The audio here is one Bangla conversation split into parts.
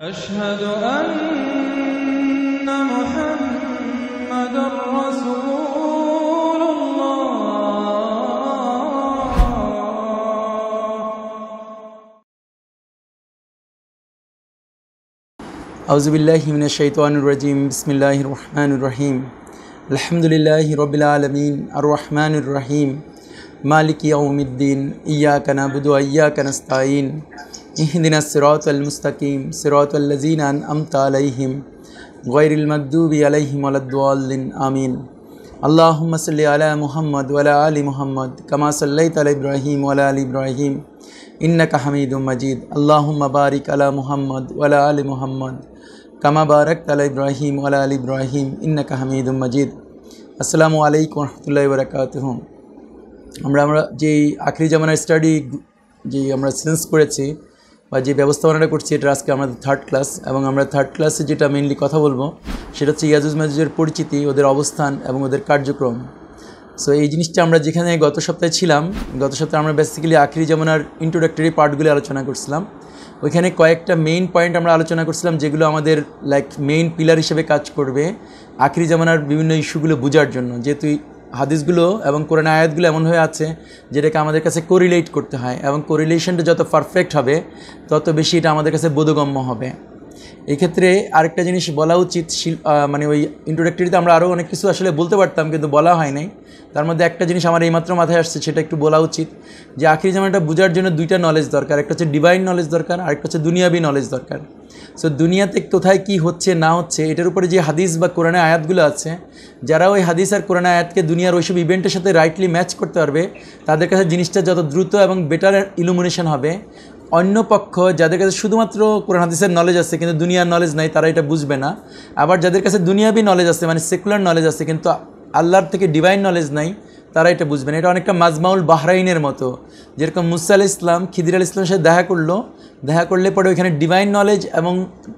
أشهد أن محمدا رسول الله أعوذ بالله من الشيطان الرجيم بسم الله الرحمن الرحيم الحمد لله رب العالمين الرحمن الرحيم مالك يوم الدين إياك نعبد وإياك نستعين اهدنا الصراط المستقيم صراط الذين أنعمت عليهم غير المغضوب عليهم ولا الضالين آمين اللهم صل على محمد وعلى آل محمد كما صليت على إبراهيم وعلى آل إبراهيم إنك حميد مجيد اللهم بارك على محمد وعلى آل محمد কামা বারাকত আলা ইব্রাহিম ওয়ালা আলি ইব্রাহিম ইন্নাকা হামিদুম মাজিদ। আসসালামু আলাইকুম ওয়া রাহমাতুল্লাহি ওয়া বারাকাতুহু। আমরা যেই আখিরি জামানার স্টাডি আমরা সেন্স করেছি বা যে ব্যবস্থাপনাটা করছি, এটা আজকে আমাদের থার্ড ক্লাস, এবং আমরা থার্ড ক্লাসে যেটা মেইনলি কথা বলবো সেটা হচ্ছে ইয়াজুজ মাজুজের পরিচিতি, ওদের অবস্থান এবং ওদের কার্যক্রম। সো এই জিনিসটা আমরা যেখানে গত সপ্তাহে ছিলাম, গত সপ্তাহে আমরা বেসিক্যালি আখিরি জামানার ইন্ট্রোডাক্টরি পার্টগুলি আলোচনা করছিলাম। ওইখানে কয়েকটা মেইন পয়েন্ট আমরা আলোচনা করছিলাম যেগুলো আমাদের মেইন পিলার হিসেবে কাজ করবে আখিরি জামানার বিভিন্ন ইস্যুগুলো বোঝার জন্য। যেহেতু হাদিসগুলো এবং কোরআন আয়াতগুলো এমন হয়ে আছে যেটাকে আমাদের কাছে কোরিলেট করতে হয়, এবং কোরিলেশনটা যত পারফেক্ট হবে তত বেশি এটা আমাদের কাছে বোধগম্য হবে। এক্ষেত্রে আরেকটা জিনিস বলা উচিত, মানে ওই ইন্ট্রোডাক্টরিতে আমরা আরও অনেক কিছু আসলে বলতে পারতাম কিন্তু বলা হয় নাই। তার মধ্যে একটা জিনিস আমার এইমাত্র মাথায় আসছে, সেটা একটু বলা উচিত, যে আখিরি জামানাটা বোঝার জন্য দুইটা নলেজ দরকার। একটা হচ্ছে ডিভাইন নলেজ দরকার, আরেকটা হচ্ছে দুনিয়াবি নলেজ দরকার। সো দুনিয়াতে কোথায় কি হচ্ছে না হচ্ছে এটার উপরে যে হাদিস বা কোরআনের আয়াতগুলো আছে, যারা ওই হাদিস আর কোরআনের আয়াতকে দুনিয়ার ওইসব ইভেন্টের সাথে রাইটলি ম্যাচ করতে পারবে, তাদের কাছে জিনিসটা যত দ্রুত এবং বেটার ইলুমিনেশন হবে। অন্য পক্ষ যাদের কাছে শুধুমাত্র কোরআন হাদিসের নলেজ আছে কিন্তু দুনিয়ার নলেজ নাই, তারা এটা বুঝবে না। আবার যাদের কাছে দুনিয়াবি নলেজ আছে, মানে সেকুলার নলেজ আছে, কিন্তু আল্লাহর থেকে ডিভাইন নলেজ নাই, তারা এটা বুঝবে না। এটা অনেকটা মাজমাউল বাহরাইনের মতো, যেরকম মুসা আলাইহিস সালাম খিদির আলাইহিস সালামের সাথে দেখা করলে পরে ওইখানে ডিভাইন নলেজ এবং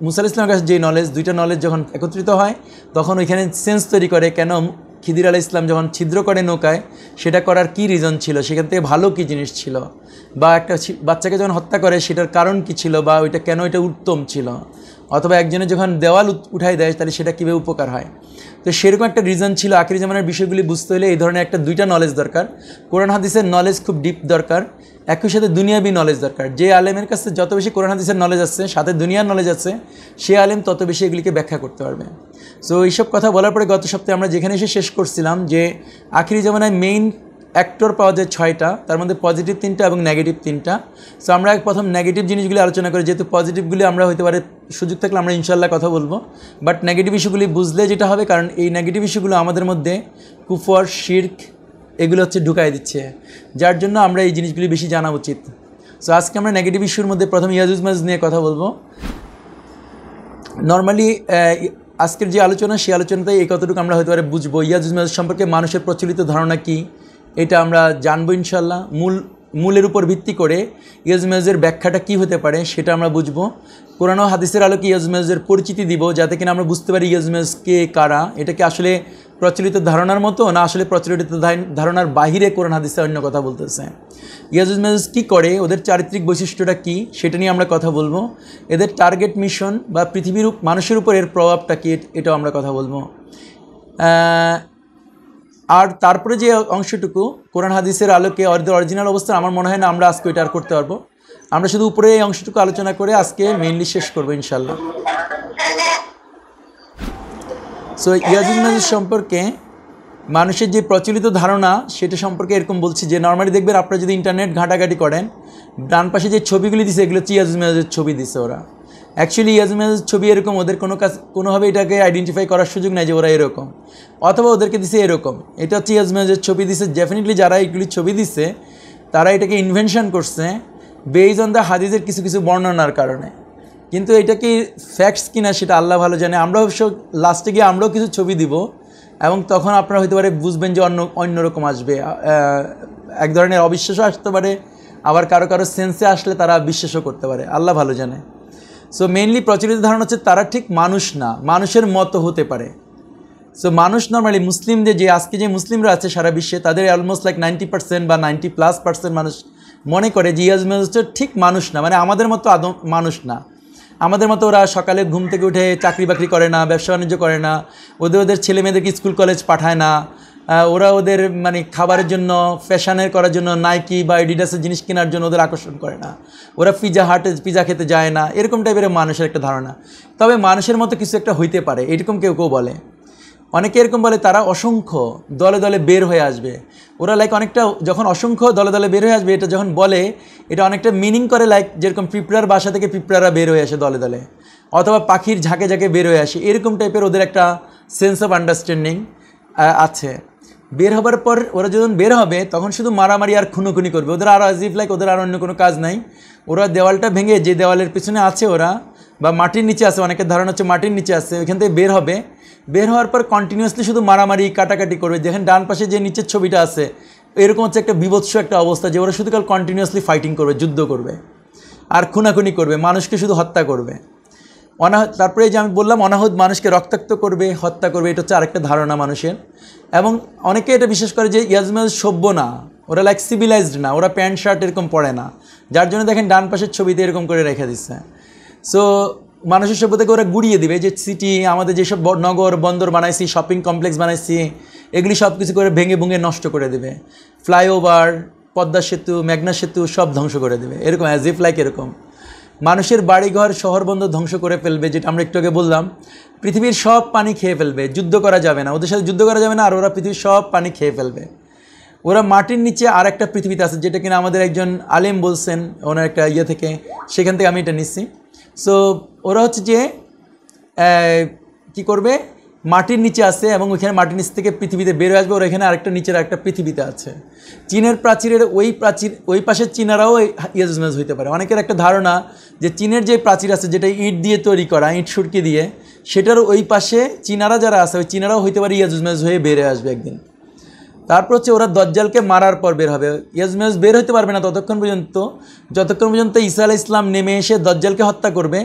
মুসা আলাইহিস সালামের কাছে যে নলেজ, দুইটা নলেজ যখন একত্রিত হয় তখন ওইখানে সেন্স তৈরি করে কেন খিদির আলাইহিস সালাম যখন ছিদ্র করে নৌকায়, সেটা করার কি রিজন ছিল, সেখান থেকে ভালো কি জিনিস ছিল, বা একটা বাচ্চাকে যখন হত্যা করে সেটার কারণ কি ছিল, বা ওইটা কেন এটা উত্তম ছিল, অথবা একজনে যখন দেওয়াল উঠাই দেয় তাহলে সেটা কীভাবে উপকার হয়। তো সেরকম একটা রিজন ছিল। আখিরি জামানার বিষয়গুলি বুঝতে হলে এই ধরনের দুইটা নলেজ দরকার। কোরআন হাদিসের নলেজ খুব ডিপ দরকার, একই সাথে দুনিয়াবি নলেজ দরকার। যে আলেমের কাছে যত বেশি কোরআন হাদিসের নলেজ আছে, সাথে দুনিয়ার নলেজ আছে, সে আলেম তত বেশি এগুলিকে ব্যাখ্যা করতে পারবে। সো এইসব কথা বলার পরে গত সপ্তাহে আমরা যেখানে এসে শেষ করছিলাম যে আখিরি জামানায় মেইন অ্যাক্টর পাওয়া যায় 6টা, তার মধ্যে পজিটিভ 3টা এবং নেগেটিভ 3টা। সো আমরা প্রথম নেগেটিভ জিনিসগুলি আলোচনা করি, যেহেতু পজিটিভগুলি আমরা হতে পারে সুযোগ থাকলে আমরা ইনশাল্লাহ কথা বলবো, বাট নেগেটিভ ইস্যুগুলি বুঝলে যেটা হবে, কারণ এই নেগেটিভ ইস্যুগুলো আমাদের মধ্যে কুফর, শিরক এগুলো হচ্ছে ঢুকাই দিচ্ছে, যার জন্য আমরা এই জিনিসগুলি বেশি জানা উচিত। সো আজকে আমরা নেগেটিভ ইস্যুর মধ্যে প্রথম ইয়াজুজ মাজুজ নিয়ে কথা বলবো। নর্মালি আজকের যে আলোচনা, সেই আলোচনাতেই এই কতটুকু আমরা হতে পারে বুঝবো ইয়াজুজ মাজুজ সম্পর্কে মানুষের প্রচলিত ধারণা কী, এটা আমরা জানবো ইনশাল্লাহ। মূলের উপর ভিত্তি করে ইয়াজুজ মাজুজের ব্যাখ্যাটা কী হতে পারে সেটা আমরা বুঝবো। কোরআন ও হাদিসের আলোকে ইয়াজুজ মাজুজের পরিচিতি দিব, যাতে কিনা আমরা বুঝতে পারি ইয়াজুজ মাজুজ কে, কারা, এটা কি আসলে প্রচলিত ধারণার মতো না আসলে প্রচলিত ধারণার বাহিরে কোরআন হাদিসে অন্য কথা বলতেছে। ইয়াজুজ মাজুজ কী করে, ওদের চারিত্রিক বৈশিষ্ট্যটা কী, সেটা নিয়ে আমরা কথা বলবো। এদের টার্গেট মিশন বা পৃথিবীর মানুষের উপর এর প্রভাবটা কী, এটাও আমরা কথা বলবো। আর তারপরে যে অংশটুকু কোরআন হাদিসের আলোকে ওদের অরিজিনাল অবস্থা, আমার মনে হয় না আমরা আজকে এটা আর করতে পারবো। আমরা শুধু উপরে এই অংশটুকু আলোচনা করে আজকে মেইনলি শেষ করবো ইনশাল্লাহ। সো ইয়াজুজ মাজুজ সম্পর্কে মানুষের যে প্রচলিত ধারণা সেটা সম্পর্কে এরকম বলছি যে নর্মালি দেখবেন আপনারা যদি ইন্টারনেট ঘাটাঘাটি করেন, ডান পাশে যে ছবিগুলি দিছে এগুলো হচ্ছে ইয়াজুজ মাজুজের ছবি দিছে ওরা। অ্যাকচুয়ালি ইয়াজুজ মাজুজ ছবি এরকম, ওদের কোনোভাবে এটাকে আইডেন্টিফাই করার সুযোগ নাই যে ওরা এরকম, অথবা ওদেরকে দিছে এরকম। এটা হচ্ছে ইয়াজুজ মাজুজের ছবি দিছে। ডেফিনেটলি যারা এইগুলি ছবি দিছে তারা এটাকে ইনভেনশন করছে বেজ অন দ্য হাদিসের কিছু কিছু বর্ণনার কারণে, কিন্তু এটা কি ফ্যাক্টস কিনা সেটা আল্লাহ ভালো জানে। আমরা অবশ্য লাস্টে গিয়ে আমরাও কিছু ছবি দিব, এবং তখন আপনারা হয়তো পারে বুঝবেন যে অন্যরকম আসবে, এক ধরনের অবিশ্বাসও আসতে পারে, আবার কারো কারো সেন্সে আসলে তারা বিশ্বাসও করতে পারে, আল্লাহ ভালো জানে। সো মেইনলি প্রচলিত ধারণা হচ্ছে তারা ঠিক মানুষ না, মানুষের মতো হতে পারে। সো মানুষ নর্মালি মুসলিমদের যে আজকে যে মুসলিমরা আছে সারা বিশ্বে, তাদের অলমোস্ট 90% বা 90+% মানুষ মনে করে যে ইয়াজুজ মাজুজ ঠিক মানুষ না, মানে আমাদের মতো মানুষ না। আমাদের মতো ওরা সকালে ঘুম থেকে উঠে চাকরি বাকরি করে না, ব্যবসা বাণিজ্য করে না, ওদের ছেলে মেয়েদেরকে স্কুল কলেজ পাঠায় না, ওরা ওদের মানে খাবারের জন্য, ফ্যাশনের করার জন্য, নাইকি বা এডিডাসের জিনিস কেনার জন্য ওদের আকর্ষণ করে না, ওরা পিজা খেতে যায় না, এরকম টাইপের মানুষের একটা ধারণা। তবে মানুষের মতো কিছু একটা হইতে পারে এরকম কেউ কেউ বলে। অনেকে এরকম বলে তারা অসংখ্য দলে দলে বের হয়ে আসবে। ওরা লাইক অনেকটা যখন অসংখ্য দলে দলে বের হয়ে আসবে, এটা যখন বলে এটা অনেকটা মিনিং করে লাইক যেরকম পিঁপড়ার বাসা থেকে পিঁপড়ারা বের হয়ে আসে দলে দলে, অথবা পাখির ঝাঁকে ঝাঁকে বের হয়ে আসে, এরকম টাইপের ওদের একটা সেন্স অফ আন্ডারস্ট্যান্ডিং আছে। বের হবার পর ওরা যখন বের হবে তখন শুধু মারামারি আর খুনোখুনি করবে। ওদের আরও আজিফ লাইক ওদের আর অন্য কোনো কাজ নাই। ওরা দেওয়ালটা ভেঙে, যে দেওয়ালের পিছনে আছে ওরা, বা মাটির নিচে আছে, অনেকের ধারণা হচ্ছে মাটির নিচে আছে, ওইখান থেকে বের হবে। বের হওয়ার পর কন্টিনিউয়াসলি শুধু মারামারি কাটাকাটি করবে। দেখেন ডান পাশে যে নিচের ছবিটা আছে, এরকম হচ্ছে একটা বিভৎস একটা অবস্থা, যে ওরা শুধু কাল কন্টিনিউয়াসলি ফাইটিং করবে, যুদ্ধ করবে আর খুনাখুনি করবে, মানুষকে শুধু হত্যা করবে। তারপরে যে আমি বললাম অনাহত মানুষকে রক্তাক্ত করবে, হত্যা করবে, এটা হচ্ছে আরেকটা ধারণা মানুষের। এবং অনেকে এটা বিশ্বাস করে যে ইয়াজমেজ সভ্য না, ওরা লাইক সিভিলাইজড না, ওরা প্যান্ট শার্ট এরকম পরে না, যার জন্য দেখেন ডান পাশের ছবিতে এরকম করে রেখে দিচ্ছে। সো মানুষের সভ্যতাকে ওরা গুড়িয়ে দিবে, যে সিটি আমাদের যেসব নগর বন্দর বানাইছি, শপিং কমপ্লেক্স বানাইছি, এগুলি সব কিছু করে ভেঙে ভুঙে নষ্ট করে দেবে। ফ্লাইওভার, পদ্মা সেতু, মেঘনা সেতু সব ধ্বংস করে দেবে, এরকম অ্যাজ ইফ লাইক এরকম। মানুষের বাড়িঘর, শহর বন্দর ধ্বংস করে ফেলবে, যেটা আমরা একটু আগে বললাম। পৃথিবীর সব পানি খেয়ে ফেলবে, যুদ্ধ করা যাবে না, ওদের সাথে যুদ্ধ করা যাবে না, আর ওরা পৃথিবীর সব পানি খেয়ে ফেলবে। ওরা মাটির নিচে আর একটা পৃথিবীতে আছে, যেটা কিনা আমাদের একজন আলেম বলছেন ওনার একটা ইয়ে থেকে, সেখান থেকে আমি এটা নিচ্ছি। সো ওরা হচ্ছে যে কী করবে, মাটির নিচে আছে এবং ওইখানে মাটির নিচ থেকে পৃথিবীতে বের হয়ে আসবে। ওরা এখানে আরেকটা নিচের আরেকটা পৃথিবীতে আছে। চীনের প্রাচীরের ওই পাশের চীনারাও ইয়াজমেজ হইতে পারে। অনেকের একটা ধারণা যে চীনের যে প্রাচীর আছে, যেটা ইট দিয়ে তৈরি করা, ইট সুরকি দিয়ে, সেটার ওই পাশে চীনারা যারা আছে, ওই চীনারাও হইতে পারে ইয়াজমেজ হয়ে বেড়ে আসবে একদিন। তারপর হচ্ছে ওরা দজ্জালকে মারার পর বের হবে। ইয়াজমেজ বের হতে পারবে না যতক্ষণ পর্যন্ত ঈসা আলাইহিস সালাম নেমে এসে দজ্জালকে হত্যা করবে,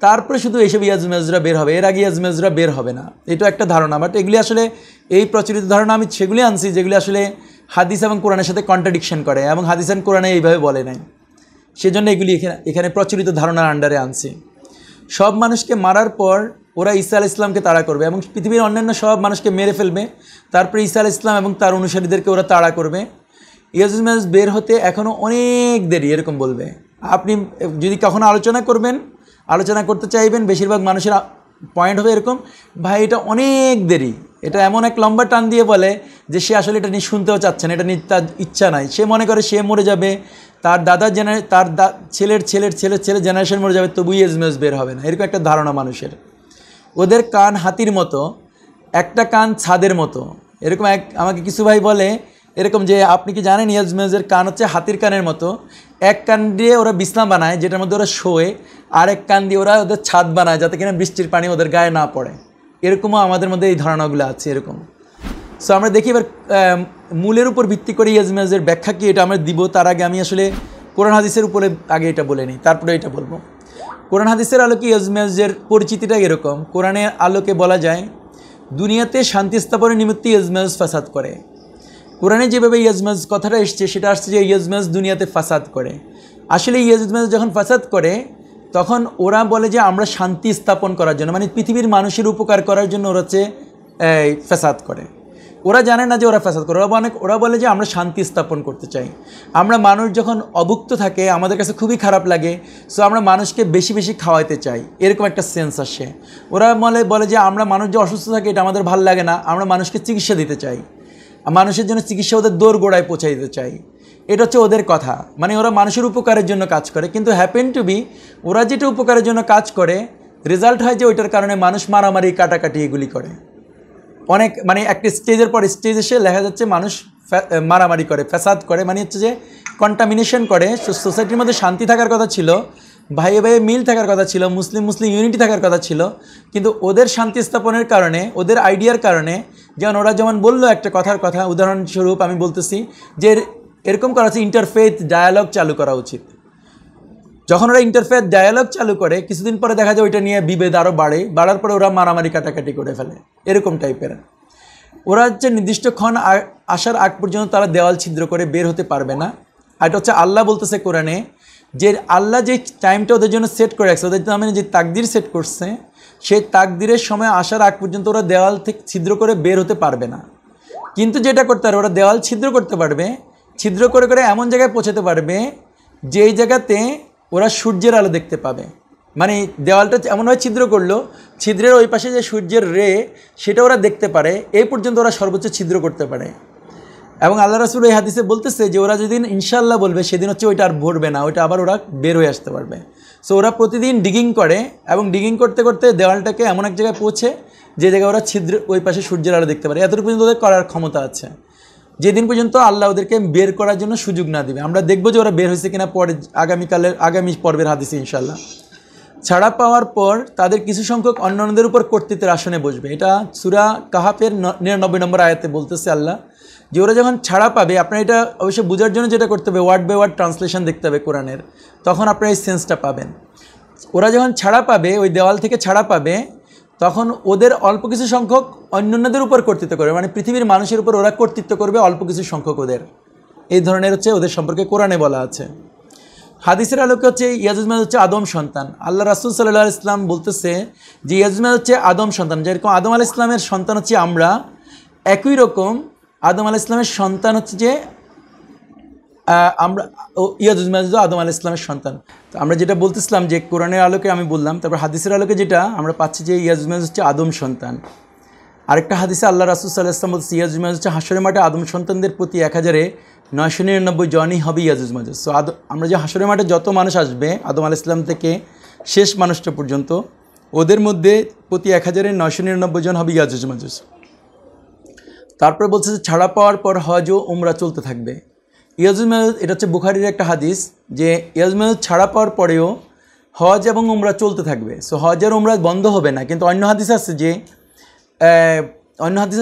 তারপরে শুধু এইসব ইয়াজমেজরা বের হবে, এর আগে ইয়াজমেজরা বের হবে না। এটা একটা ধারণা, বাট এগুলি আসলে এই প্রচলিত ধারণা আমি সেগুলি আনছি যেগুলি আসলে হাদিস এবং কোরআনের সাথে কন্ট্রাডিকশন করে, এবং হাদিস এবং কোরআনে এইভাবে বলে নাই, সেজন্য এগুলি এখানে প্রচলিত ধারণার আন্ডারে আনছি। সব মানুষকে মারার পর ওরা ঈসা আলাইহিস সালামকে তাড়া করবে এবং পৃথিবীর অন্যান্য সব মানুষকে মেরে ফেলবে। তারপরে ঈসা আলাইহিস সালাম এবং তার অনুসারীদেরকে ওরা তাড়া করবে। ইয়াজমেজ বের হতে এখনও অনেক দেরি, এরকম বলবে। আপনি যদি কখনো আলোচনা করতে চাইবেন, বেশিরভাগ মানুষের পয়েন্ট হবে এরকম, ভাই এটা অনেক দেরি। এটা এমন এক লম্বা টান দিয়ে বলে যে সে আসলে এটা নিয়ে শুনতেও চাচ্ছে না, এটা নিয়ে তার ইচ্ছা নাই। সে মনে করে সে মরে যাবে, তার ছেলের জেনারেশন মরে যাবে, তবুই ইয়াজমেজ বের হবে না, এরকম একটা ধারণা মানুষের। ওদের কান হাতির মতো, একটা কান ছাদের মতো, এরকম আমাকে কিছু ভাই বলে এরকম যে আপনি কি জানেন ইয়াজমেজের কান হচ্ছে হাতির কানের মতো। এক কান দিয়ে ওরা বিছনা বানায় যেটার মধ্যে ওরা শোয়, আর এক কান দিয়ে ওরা ওদের ছাদ বানায় যাতে কিনা বৃষ্টির পানি ওদের গায়ে না পড়ে। এরকমও আমাদের মধ্যে এই ধারণাগুলো আছে এরকম। সো আমরা দেখি এবার মূলের উপর ভিত্তি করে ইয়াজমেজের ব্যাখ্যা কি এটা আমরা দিব। তার আগে আমি আসলে কোরআন হাদিসের উপরে আগে এটা বলে নিই, তারপরে এটা বলবো। কোরআন হাদিসের আলোকে ইয়াজমেজের পরিচিতিটা এরকম। কোরআনের আলোকে বলা যায় দুনিয়াতে শান্তি স্থাপনের নিমিত্তে ইয়াজমেজ ফাসাদ করে। কোরআনে যেভাবে ইয়াজমেজ কথাটা এসছে সেটা আসছে যে ইয়াজমেজ দুনিয়াতে ফাসাদ করে। আসলে ইয়াজমেজ যখন ফাসাদ করে তখন ওরা বলে যে আমরা শান্তি স্থাপন করার জন্য, মানে পৃথিবীর মানুষের উপকার করার জন্য ওরা হচ্ছে ফাসাদ করে। ওরা জানে না যে ওরা ফাসাদ করে, ওরা বলে যে আমরা শান্তি স্থাপন করতে চাই। আমরা মানুষ যখন অভুক্ত থাকে আমাদের কাছে খুবই খারাপ লাগে, সো আমরা মানুষকে বেশি বেশি খাওয়াইতে চাই, এরকম একটা সেন্স আসে। ওরা বলে যে আমরা মানুষ যে অসুস্থ থাকে এটা আমাদের ভালো লাগে না, আমরা মানুষকে চিকিৎসা দিতে চাই, মানুষের জন্য চিকিৎসা ওদের দোর গোড়ায় পৌঁছে দিতে চাই। এটা হচ্ছে ওদের কথা, মানে ওরা মানুষের উপকারের জন্য কাজ করে। কিন্তু হ্যাপেন টু বি ওরা যেটা উপকারের জন্য কাজ করে, রেজাল্ট হয় যে ওইটার কারণে মানুষ মারামারি কাটাকাটি এগুলি করে। অনেক মানে একটা স্টেজের পর স্টেজ এসে দেখা যাচ্ছে মানুষ মারামারি করে, ফ্যাসাদ করে, মানে হচ্ছে যে কন্টামিনেশন করে। সোসাইটির মধ্যে শান্তি থাকার কথা ছিল, ভাইয়ে ভাইয়ে মিল থাকার কথা ছিল, মুসলিম ইউনিটি থাকার কথা ছিল, কিন্তু ওদের শান্তি স্থাপনের কারণে, ওদের আইডিয়ার কারণে, যেমন ওরা যেমন বললো একটা কথা উদাহরণস্বরূপ আমি বলতেছি যে এরকম করা হচ্ছে ইন্টারফেথ ডায়ালগ চালু করা উচিত। যখন ওরা ইন্টারফেথ ডায়ালগ চালু করে কিছুদিন পরে দেখা যায় ওইটা নিয়ে বিভেদ আরও বাড়ার পরে ওরা মারামারি কাটাকাটি করে ফেলে, এরকম টাইপের। ওরা হচ্ছে নির্দিষ্টক্ষণ আসার আগ পর্যন্ত তারা দেওয়াল ছিদ্র করে বের হতে পারবে না। আর এটা হচ্ছে আল্লাহ বলতেছে কোরআনে যে আল্লাহ যে টাইমটা ওদের জন্য সেট করে রাখছে, ওদের জন্য যে তাকদির সেট করছে, সেই তাকদিরের সময় আসার আগ পর্যন্ত ওরা দেওয়াল থেকে ছিদ্র করে বের হতে পারবে না। কিন্তু যেটা করতে পারবে, ওরা দেওয়াল ছিদ্র করতে পারবে, ছিদ্র করে করে এমন জায়গায় পৌঁছাতে পারবে যেই জায়গাতে ওরা সূর্যের আলো দেখতে পাবে। মানে দেওয়ালটা এমনভাবে ছিদ্র করলো, ছিদ্রের ওই পাশে যে সূর্যের রে সেটা ওরা দেখতে পারে, এই পর্যন্ত ওরা সর্বোচ্চ ছিদ্র করতে পারে। এবং আল্লাহ রাসূল এই হাদিসে বলতেছে যে ওরা যেদিন ইনশাআল্লাহ বলবে সেদিন হচ্ছে ওইটা আর ভরবে না, ওইটা আবার ওরা বের হয়ে আসতে পারবে। সো ওরা প্রতিদিন ডিগিং করে এবং ডিগিং করতে করতে দেওয়ালটাকে এমন এক জায়গায় পৌঁছে যে জায়গায় ওরা ছিদ্র ওই পাশে সূর্যের আলো দেখতে পারে। এতটুকু পর্যন্ত ওদের করার ক্ষমতা আছে, যেদিন পর্যন্ত আল্লাহ ওদেরকে বের করার জন্য সুযোগ না দিবে। আমরা দেখবো যে ওরা বের হয়েছে কিনা পরে আগামী পর্বের হাদিসে ইনশাআল্লাহ। ছাড়া পাওয়ার পর তাদের কিছু সংখ্যক অন্যান্যদের উপর কর্তৃত্বের আসনে বসবে। এটা সূরা কাহাফের 99 নম্বর আয়াতে বলতেছে আল্লাহ যে ওরা যখন ছাড়া পাবে, আপনার এটা অবশ্যই বোঝার জন্য যেটা করতে হবে, ওয়ার্ড বাই ওয়ার্ড ট্রান্সলেশন দেখতে হবে কোরআনের, তখন আপনারা এই সেন্সটা পাবেন। ওরা যখন ছাড়া পাবে, ওই দেওয়াল থেকে ছাড়া পাবে, তখন ওদের অল্প কিছু সংখ্যক অন্যান্যদের উপর কর্তৃত্ব করবে, মানে পৃথিবীর মানুষের উপর ওরা কর্তৃত্ব করবে অল্প কিছু সংখ্যক ওদের। এই ধরনের হচ্ছে ওদের সম্পর্কে কোরআনে বলা আছে। হাদিসের আলোকে হচ্ছে ইয়াজুজ মাজুজ হচ্ছে আদম সন্তান। আল্লাহ রাসূল সাল্লাল্লাহু আলাইহি ওয়াসাল্লাম বলতেছে যে ইয়াজুজ মাজুজ হচ্ছে আদম সন্তান, যেরকম আদম আলাইহিস সালামের সন্তান হচ্ছে আমরা, একই রকম আদম আলাইহিস সালামের সন্তান হচ্ছে যে আমরা ইয়াজুজ মাজুজ আদম আলাইহিস সালামের সন্তান। তো আমরা যেটা বলতেছিলাম যে কোরআনের আলোকে আমি বললাম, তারপর হাদিসের আলোকে যেটা আমরা পাচ্ছি যে ইয়াজুজ মাজুজ হচ্ছে আদম সন্তান। আরেকটা হাদিসে আল্লাহ রাসূল সাল্লাল্লাহু আলাইহি ওয়াসাল্লাম বলছে ইয়াজুজ মাজুজ হচ্ছে হাশরের মাঠে আদম সন্তানদের প্রতি 1999 জনই হবে ইয়াজুজ মাজুজ। সো আমরা যে হাশরের মাঠে যত মানুষ আসবে আদম আলাইহিস সালাম থেকে শেষ মানুষটা পর্যন্ত, ওদের মধ্যে প্রতি 1999 জন হবে ইয়াজুজ মাজুজ। তারপরে বলছে যে ছাড়া পাওয়ার পর হজ ও উমরা চলতে থাকবে। ইয়াজুজ মাজুজ, এটা হচ্ছে বুখারীর একটা হাদিস যে ইয়াজুজ মাজুজ ছাড়া পাওয়ার পরেও হজ এবং উমরা চলতে থাকবে। সো হজ আর উমরা বন্ধ হবে না, কিন্তু অন্য হাদিস আছে যে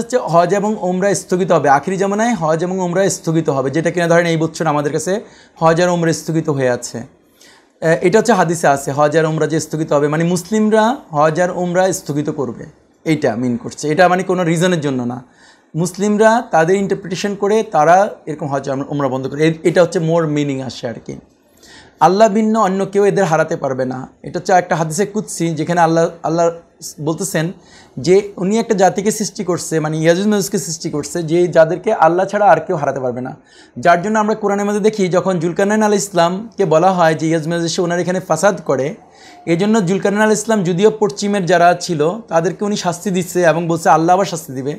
হচ্ছে হজ এবং উমরা স্থগিত হবে, আখিরি জামানায় হজ এবং উমরা স্থগিত হবে, যেটা কিনা ধরেন এই বছর আমাদের কাছে হজ আর উমরা স্থগিত হয়ে আছে। এটা হচ্ছে হাদিসে আছে হজ আর উমরা যে স্থগিত হবে, মানে মুসলিমরা হজ আর উমরা স্থগিত করবে, এইটা মিন করছে। এটা মানে কোনো রিজনের জন্য না, মুসলিমরা তাদের ইন্টারপ্রিটেশন করে তারা এরকম হজ উমরা বন্ধ করে, এটা হচ্ছে মোর মিনিং আসে আর কি। আল্লাহ ভিন্ন অন্য কেউ এদের হারাতে পারবে না। এটা হচ্ছে একটা হাদিসে কুদসি, যেখানে আল্লাহ বলতেছেন যে উনি একটা জাতিকে সৃষ্টি করছে, মানে ইয়াজুজ মাজুজকে সৃষ্টি করছে, যে যাদেরকে আল্লাহ ছাড়া আর কেউ হারাতে পারবে না। যার জন্য আমরা কোরআনের মধ্যে দেখি যখন জুলকারনাইন আলাইহিস সালামকে বলা হয় যে ইয়াজুজ মাজুজ এসে ওনার এখানে ফাসাদ করে, এই জন্য জুলকারনাইন আলাইহিস সালাম যদিও পশ্চিমের যারা ছিল তাদেরকে উনি শাস্তি দিচ্ছে এবং বলছে আল্লাহ আবার শাস্তি দিবে,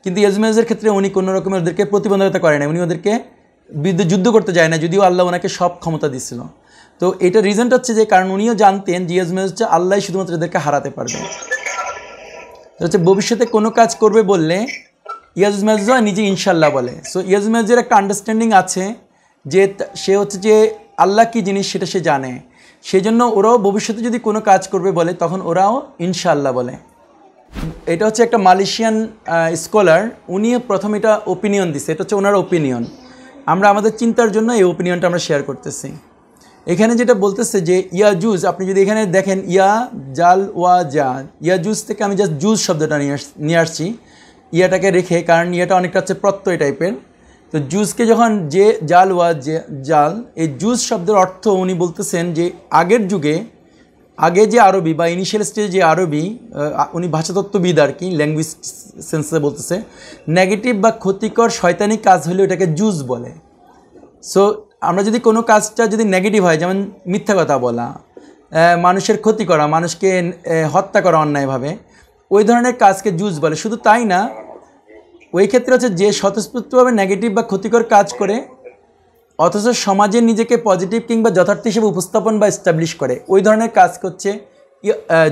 কিন্তু ইয়াজুজ মাজুজের ক্ষেত্রে উনি কোনো রকমের ওদেরকে প্রতিবন্ধকতা করে না, উনি ওদেরকে বিরুদ্ধে যুদ্ধ করতে যায় না, যদিও আল্লাহ ওনাকে সব ক্ষমতা দিচ্ছিল। তো এটা রিজনটা হচ্ছে যে কারণ উনিও জানতেন যে ইয়াজুজ মাজুজ হচ্ছে আল্লাহ শুধুমাত্র এদেরকে হারাতে পারবে। হচ্ছে ভবিষ্যতে কোনো কাজ করবে বললে ইয়াজুজ মাজুজ নিজে ইনশাল্লাহ বলে। সো ইয়াজুজ মাজুজের একটা আন্ডারস্ট্যান্ডিং আছে যে সে হচ্ছে যে আল্লাহ কী জিনিস সেটা সে জানে, সেই জন্য ওরাও ভবিষ্যতে যদি কোনো কাজ করবে বলে তখন ওরাও ইনশাল্লাহ বলে। এটা হচ্ছে একটা মালয়েশিয়ান স্কলার, উনি প্রথম এটা ওপিনিয়ন দিছে, এটা হচ্ছে ওনার ওপিনিয়ন। আমরা আমাদের চিন্তার জন্য এই ওপিনিয়নটা আমরা শেয়ার করতেছি। এখানে যেটা বলতেছে যে ইয়াজুজ, আপনি যদি এখানে দেখেন ইয়া জাল ওয়া জা, ইয়াজুজ থেকে আমি জাস্ট জুজ শব্দটা নিয়ে আসছি ইয়াটাকে রেখে, কারণ ইয়াটা অনেকটা হচ্ছে প্রত্যয় টাইপের। তো জুজকে যখন যে জাল ওয়া জাল, এই জুজ শব্দের অর্থ উনি বলতেছেন যে আগের যুগে, আগে যে আরবি বা ইনিশিয়াল স্টেজে যে আরবি, উনি ভাষাতত্ত্ববিদ আর কি, ল্যাঙ্গুয়েজ সেন্সে বলতেছে, নেগেটিভ বা ক্ষতিকর শয়তানি কাজ হলে ওটাকে জুজ বলে। সো আমরা যদি কোনো কাজটা যদি নেগেটিভ হয়, যেমন মিথ্যা কথা বলা, মানুষের ক্ষতি করা, মানুষকে হত্যা করা অন্যায়ভাবে, ওই ধরনের কাজকে জুজ বলে। শুধু তাই না, ওই ক্ষেত্রে হচ্ছে যে স্বতঃস্ফূর্তভাবে নেগেটিভ বা ক্ষতিকর কাজ করে অথচ সমাজে নিজেকে পজিটিভ কিংবা যথার্থ হিসেবে উপস্থাপন বা এস্টাবলিশ করে, ওই ধরনের কাজ হচ্ছে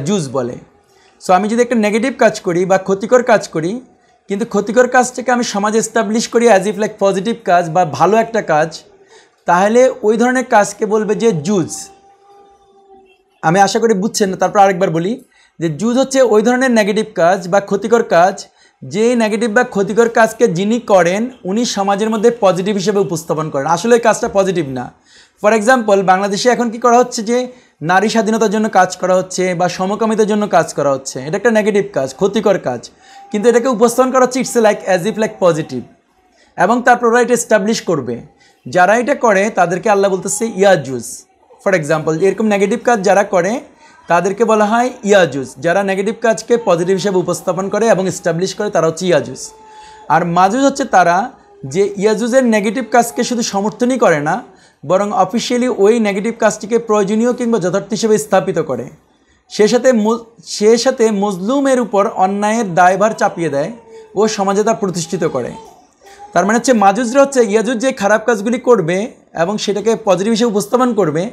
জুজ বলে। সো আমি যদি একটা নেগেটিভ কাজ করি বা ক্ষতিকর কাজ করি, কিন্তু ক্ষতিকর কাজটাকে আমি সমাজে এস্টাবলিশ করি অ্যাজ ইফ লাইক পজিটিভ কাজ বা ভালো একটা কাজ, তাহলে ওই ধরনের কাজকে বলবে যে জুজ। আমি আশা করি বুঝছেন না, তারপর আরেকবার বলি যে জুজ হচ্ছে ওই ধরনের নেগেটিভ কাজ বা ক্ষতিকর কাজ, যে নেগেটিভ বা ক্ষতিকর কাজকে যিনি করেন উনি সমাজের মধ্যে পজিটিভ হিসেবে উপস্থাপন করেন, আসলে ওই কাজটা পজিটিভ না। ফর এক্সাম্পল, বাংলাদেশে এখন কি করা হচ্ছে যে নারী স্বাধীনতার জন্য কাজ করা হচ্ছে বা সমকামিতার জন্য কাজ করা হচ্ছে, এটা একটা নেগেটিভ কাজ, ক্ষতিকর কাজ, কিন্তু এটাকে উপস্থাপন করা হচ্ছে it's like as if like positive, এবং তারপর ওরা এটা এস্টাবলিশ করবে। যারা এটা করে তাদেরকে আল্লাহ বলতেছে ইয়াজুজ। ফর এক্সাম্পল এরকম নেগেটিভ কাজ যারা করে তাদেরকে বলা হয় ইয়াজুজ। যারা নেগেটিভ কাজকে পজিটিভ হিসেবে উপস্থাপন করে এবং এস্টাবলিশ করে তারা হচ্ছে ইয়াজুজ। আর মাজুজ হচ্ছে তারা যে ইয়াজুজের নেগেটিভ কাজকে শুধু সমর্থনই করে না, বরং অফিসিয়ালি ওই নেগেটিভ কাজটিকে প্রয়োজনীয় কিংবা যথার্থ হিসেবে স্থাপিত করে। সে সাথে মজলুমের উপর অন্যায়ের দায়ভার চাপিয়ে দেয় ও সমাজে তা প্রতিষ্ঠিত করে। তার মানে হচ্ছে মাজুজরা হচ্ছে ইয়াজুজ যে খারাপ কাজগুলি করবে এবং সেটাকে পজিটিভ হিসেবে উপস্থাপন করবে,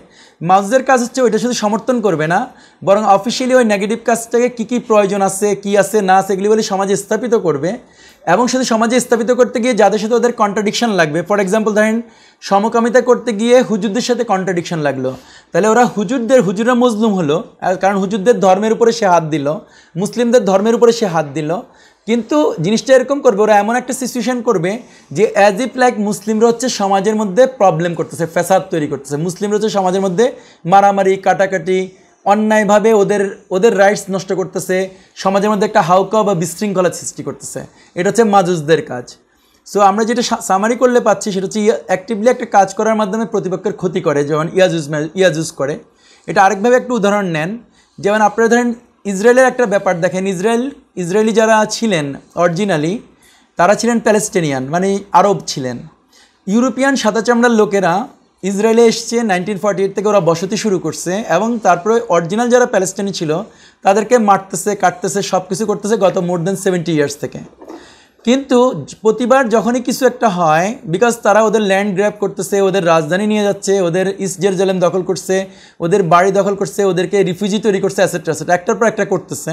মাজুজের কাজ হচ্ছে ওইটা শুধু সমর্থন করবে না, বরং অফিসিয়ালি ওই নেগেটিভ কাজটাকে কী প্রয়োজন আছে, কী আছে না আছে এগুলি বলে সমাজে স্থাপিত করবে। এবং শুধু সমাজে স্থাপিত করতে গিয়ে যাদের সাথে ওদের কন্ট্রাডিকশন লাগবে, ফর এক্সাম্পল ধরেন সমকামিতা করতে গিয়ে হুজুরদের সাথে কন্ট্রাডিকশন লাগলো, তাহলে ওরা হুজুররা মজলুম হলো, কারণ হুজুরদের ধর্মের উপরে সে হাত দিল, মুসলিমদের ধর্মের উপরে সে হাত দিল। কিন্তু জিনিসটা এরকম করবে, ওরা এমন একটা সিচুয়েশন করবে যে অ্যাজ ইফ লাইক মুসলিমরা হচ্ছে সমাজের মধ্যে প্রবলেম করতেছে, ফ্যাসাদ তৈরি করতেছে, মুসলিমরা হচ্ছে সমাজের মধ্যে মারামারি কাটাকাটি অন্যায়ভাবে ওদের রাইটস নষ্ট করতেছে, সমাজের মধ্যে একটা হাউকা বা বিশৃঙ্খলা সৃষ্টি করতেছে। এটা হচ্ছে মাজুজদের কাজ। সো আমরা যেটা সামারি করলে পাচ্ছি সেটা হচ্ছে অ্যাক্টিভলি একটা কাজ করার মাধ্যমে প্রতিপক্ষের ক্ষতি করে, যেমন ইয়াজুজ করে। এটা আরেকভাবে একটু উদাহরণ নেন, যেমন আপনারা ধরেন ইসরায়েলের একটা ব্যাপার দেখেন, ইসরায়েলি যারা ছিলেন অরিজিনালি তারা ছিলেন প্যালেস্টিনিয়ান, মানে আরব ছিলেন। ইউরোপিয়ান সাদা চামড়ার লোকেরা ইসরায়েলে এসছে 1948 থেকে, ওরা বসতি শুরু করছে এবং তারপরে অরিজিনাল যারা প্যালেস্টাইনি ছিল তাদেরকে মারতেছে, কাটতেছে, সব কিছু করতেছে গত মোর দেন 70 ইয়ার্স থেকে। কিন্তু প্রতিবার যখনই কিছু একটা হয়, বিকজ তারা ওদের ল্যান্ড গ্র্যাব করতেছে, ওদের রাজধানী নিয়ে যাচ্ছে, ওদের ইস্ট জেরুজালেম দখল করছে, ওদের বাড়ি দখল করছে, ওদেরকে রিফিউজি তৈরি করছে, অ্যাসেট্রা একটার পর একটা করতেছে।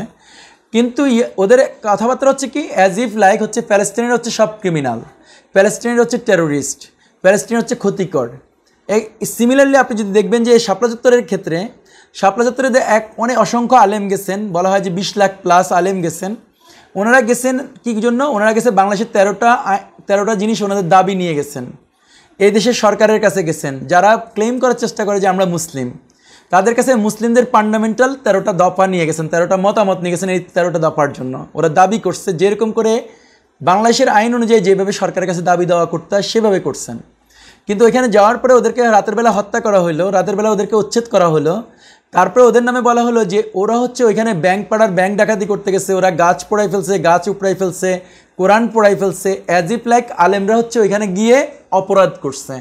কিন্তু ওদের কথাবার্তা হচ্ছে কি অ্যাজ ইফ লাইক হচ্ছে প্যালেস্টাইনিরা হচ্ছে সব ক্রিমিনাল, প্যালেস্টাইনিরা হচ্ছে টেরোরিস্ট, প্যালেস্টাইন হচ্ছে ক্ষতিকর। সিমিলারলি আপনি যদি দেখবেন যে শাপলা চত্বরের ক্ষেত্রে, শাপলা চত্বরে অনেক অসংখ্য আলেম গেছেন, বলা হয় যে 20 লাখ প্লাস আলেম গেছেন। ওনারা গেছেন কী জন্য? ওনারা গেছে বাংলাদেশের 13টা জিনিস ওনাদের দাবি নিয়ে গেছেন, এই দেশের সরকারের কাছে গেছেন, যারা ক্লেম করার চেষ্টা করে যে আমরা মুসলিম, তাদের কাছে মুসলিমদের ফান্ডামেন্টাল 13টা দফা নিয়ে গেছেন, 13টা মতামত নিয়ে গেছেন। এই 13টা দফার জন্য ওরা দাবি করছে যেরকম করে বাংলাদেশের আইন অনুযায়ী যেভাবে সরকারের কাছে দাবি দেওয়া করতে হয় সেভাবে করছেন। কিন্তু ওইখানে যাওয়ার পরে ওদেরকে রাতের বেলা হত্যা করা হলো, রাতের বেলা ওদেরকে উচ্ছেদ করা হলো। তারপরে ওদের নামে বলা হলো যে ওরা হচ্ছে ওইখানে ব্যাংক ডাকাতি করতে গেছে, ওরা গাছ পোড়াই ফেলছে, গাছ উপড়াই ফেলছে, কোরআন পোড়াই ফেলছে, অ্যাজ ইফ লাইক আলেমরা হচ্ছে ওইখানে গিয়ে অপরাধ করছে।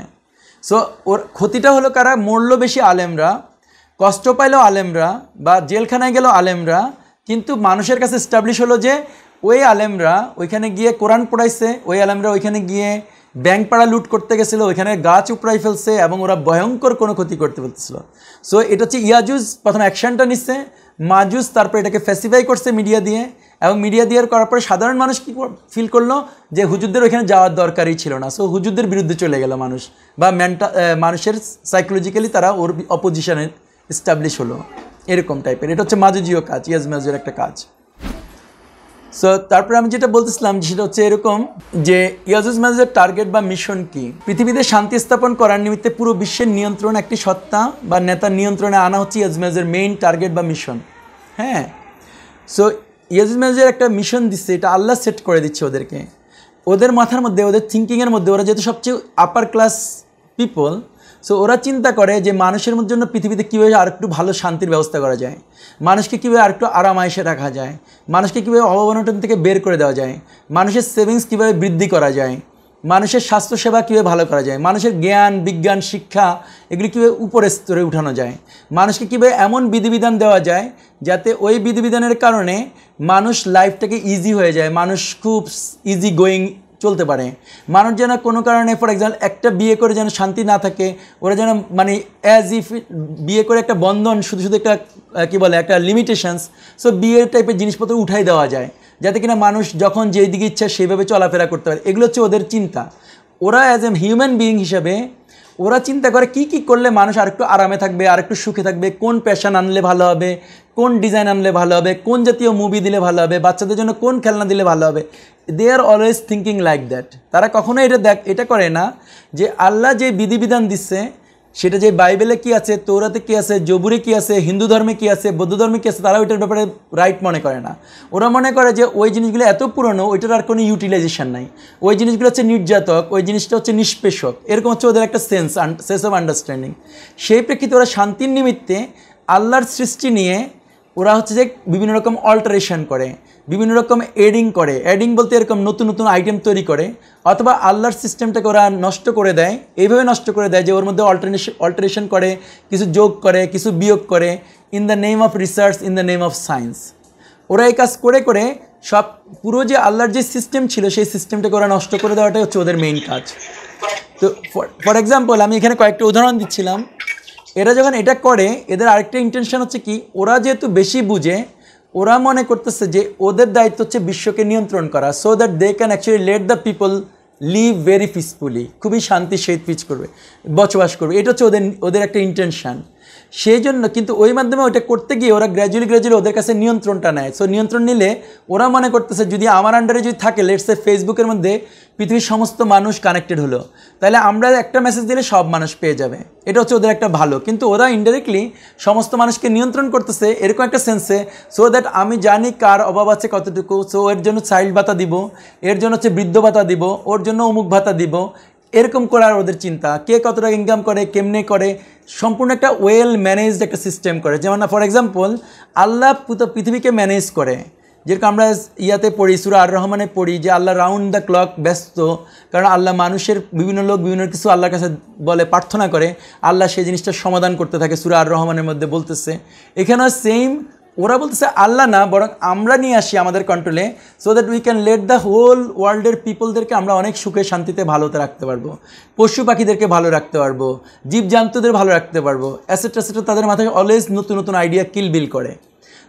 সো ওর ক্ষতিটা হলো কারা? মরলো বেশি আলেমরা, কষ্ট পাইলো আলেমরা, বা জেলখানায় গেল আলেমরা। কিন্তু মানুষের কাছে এস্টাবলিশ হলো যে ওই আলেমরা ওইখানে গিয়ে কোরআন পড়াইছে, ওই আলেমরা ওইখানে গিয়ে ব্যাংক পাড়া লুট করতে গেছিলো, ওইখানে গাছ উপড়াই ফেলছে এবং ওরা ভয়ঙ্কর কোনো ক্ষতি করতে পারতেছিল। সো এটা হচ্ছে ইয়াজুজ প্রথম অ্যাকশানটা নিচ্ছে, মাজুজ তারপরে এটাকে ফ্যাসিফাই করছে মিডিয়া দিয়ে, এবং মিডিয়া দিয়ে করার পরে সাধারণ মানুষ কী ফিল করলো যে হুজুরদের ওইখানে যাওয়ার দরকারই ছিল না। সো হুজুরদের বিরুদ্ধে চলে গেল মানুষ, বা মানুষের সাইকোলজিক্যালি তারা ওর অপোজিশনে এস্টাবলিশ হলো, এরকম টাইপের। এটা হচ্ছে মাজুজীয় কাজ, মাজুজের একটা কাজ। সো তারপরে আমি যেটা বলতেছিলাম সেটা হচ্ছে এরকম যে ইয়াজুজ মাজুজের টার্গেট বা মিশন কি? পৃথিবীতে শান্তি স্থাপন করার নিমিত্তে পুরো বিশ্বের নিয়ন্ত্রণ একটি সত্তা বা নেতার নিয়ন্ত্রণে আনা হচ্ছে ইয়াজুজ মাজুজের মেইন টার্গেট বা মিশন। হ্যাঁ, সো ইয়াজুজ মাজুজের একটা মিশন দিচ্ছে, এটা আল্লাহ সেট করে দিচ্ছে ওদেরকে। ওদের মাথার মধ্যে, ওদের থিঙ্কিংয়ের মধ্যে, ওরা যেহেতু সবচেয়ে আপার ক্লাস পিপল, সো ওরা চিন্তা করে যে মানুষের জন্য পৃথিবীতে কীভাবে আর একটু ভালো শান্তির ব্যবস্থা করা যায়, মানুষকে কীভাবে আর একটু আরামায়েশে রাখা যায়, মানুষকে কীভাবে অভাব-অনটন থেকে বের করে দেওয়া যায়, মানুষের সেভিংস কীভাবে বৃদ্ধি করা যায়, মানুষের স্বাস্থ্যসেবা কীভাবে ভালো করা যায়, মানুষের জ্ঞান বিজ্ঞান শিক্ষা এগুলি কীভাবে উপরের স্তরে উঠানো যায়, মানুষকে কীভাবে এমন বিধিবিধান দেওয়া যায় যাতে ওই বিধিবিধানের কারণে মানুষ লাইফটাকে ইজি হয়ে যায়, মানুষ খুব ইজি গোয়িং চলতে পারে, মানুষ যেন কোনো কারণে ফর এক্সাম্পল একটা বিয়ে করে যেন শান্তি না থাকে, ওরা যেন মানে অ্যাজ ইফ বিয়ে করে একটা বন্ধন, শুধু একটা কী বলে একটা লিমিটেশনস। সো বিয়ে টাইপের জিনিসপত্র উঠাই দেওয়া যায় যাতে কিনা মানুষ যখন যেই দিকে ইচ্ছা সেইভাবে চলাফেরা করতে পারে। এগুলো হচ্ছে ওদের চিন্তা। ওরা অ্যাজ এ হিউম্যান বিইং হিসাবে ওরা চিন্তা করে কি কি করলে মানুষ আরেকটু আরামে থাকবে, আরেকটু সুখে থাকবে, কোন প্যাশন আনলে ভালো হবে, কোন ডিজাইন আনলে ভালো হবে, কোন জাতীয় মুভি দিলে ভালো হবে, বাচ্চাদের জন্য কোন খেলনা দিলে ভালো হবে। দে are always thinking like that. তারা কখনো এটা করে না যে আল্লাহ যে বিধিবিধান দিচ্ছে সেটা যে বাইবেলে কী আছে, তৌরাতে কী আছে, জবুরে কী আছে, হিন্দু ধর্মে কী আছে, বৌদ্ধ ধর্মে কী আছে, তারা ওইটার ব্যাপারে রাইট মনে করে না। ওরা মনে করে যে ওই জিনিসগুলো এত পুরনো, ওইটার আর কোনো ইউটিলাইজেশন নাই, ওই জিনিসগুলো হচ্ছে নির্যাতক, ওই জিনিসটা হচ্ছে নিষ্পেষক, এরকম হচ্ছে ওদের একটা সেন্স অফ আন্ডারস্ট্যান্ডিং। সেই প্রেক্ষিতে ওরা শান্তির নিমিত্তে আল্লাহর সৃষ্টি নিয়ে ওরা হচ্ছে যে বিভিন্ন রকম অল্টারেশন করে, বিভিন্ন রকম এডিং করে। এডিং বলতে এরকম নতুন নতুন আইটেম তৈরি করে, অথবা আল্লাহর সিস্টেমটাকে ওরা নষ্ট করে দেয়। এইভাবে নষ্ট করে দেয় যে ওর মধ্যে অল্টারেশন করে, কিছু যোগ করে, কিছু বিয়োগ করে, in the name of research, in the name of science. ওরা এই কাজ করে করে সব পুরো যে আল্লাহর যে সিস্টেম ছিল সেই সিস্টেমটাকে ওরা নষ্ট করে দেওয়াটাই হচ্ছে ওদের মেইন কাজ। তো ফর এক্সাম্পল আমি এখানে কয়েকটা উদাহরণ দিচ্ছিলাম। এরা যখন এটা করে, এদের আরেকটা ইন্টেনশন হচ্ছে কি, ওরা যেহেতু বেশি বুঝে, ওরা মনে করতেছে যে ওদের দায়িত্ব হচ্ছে বিশ্বকে নিয়ন্ত্রণ করা, so that they can actually let the people live very peacefully, খুবই শান্তির সহিত বসবাস করবে। এটা হচ্ছে ওদের একটা ইন্টেনশন। সেই জন্য কিন্তু ওই মাধ্যমে ওইটা করতে গিয়ে ওরা গ্র্যাজুয়ালি ওদের কাছে নিয়ন্ত্রণটা নেয়। সো নিয়ন্ত্রণ নিলে ওরা মনে করতেছে যদি আমার আন্ডারে যদি থাকে, লেটস সে ফেসবুকের মধ্যে পৃথিবীর সমস্ত মানুষ কানেক্টেড হলো, তাহলে আমরা একটা মেসেজ দিলে সব মানুষ পেয়ে যাবে, এটা হচ্ছে ওদের একটা ভালো। কিন্তু ওরা ইনডাইরেক্টলি সমস্ত মানুষকে নিয়ন্ত্রণ করতেছে এরকম একটা সেন্সে, সো দ্যাট আমি জানি কার অভাব আছে কতটুকু, সো এর জন্য চাইল্ড ভাতা দিব, এর জন্য হচ্ছে বৃদ্ধ ভাতা দিব, ওর জন্য অমুক ভাতা দিব, এরকম করার ওদের চিন্তা। কে কত টাকা ইনকাম করে, কেমনে করে, সম্পূর্ণ একটা ওয়েল ম্যানেজড একটা সিস্টেম করে। যেমন ফর এক্সাম্পল আল্লাহ পৃথিবীকে ম্যানেজ করে, যেরকম আমরা ইয়াতে পড়ি, সূরা আর রহমানে পড়ি যে আল্লাহ রাউন্ড দ্য ক্লক ব্যস্ত, কারণ আল্লাহ মানুষের বিভিন্ন লোক বিভিন্ন কিছু আল্লাহর কাছে বলে, প্রার্থনা করে, আল্লাহ সেই জিনিসটার সমাধান করতে থাকে। সূরা আর রহমানের মধ্যে বলতেছে, এখানেও সেম ওরা বলতেছে আল্লাহ না, বরং আমরা নিয়ে আসি আমাদের কন্ট্রোলে, so that we can let the whole ওয়ার্ল্ডের পিপলদেরকে আমরা অনেক সুখে শান্তিতে ভালোতে রাখতে পারবো, পশু পাখিদেরকে ভালো রাখতে পারবো, জীবজন্তুদের ভালো রাখতে পারবো, অ্যাসেট্রা। তাদের মাথায় অলওয়েজ নতুন নতুন আইডিয়া কিলবিল করে।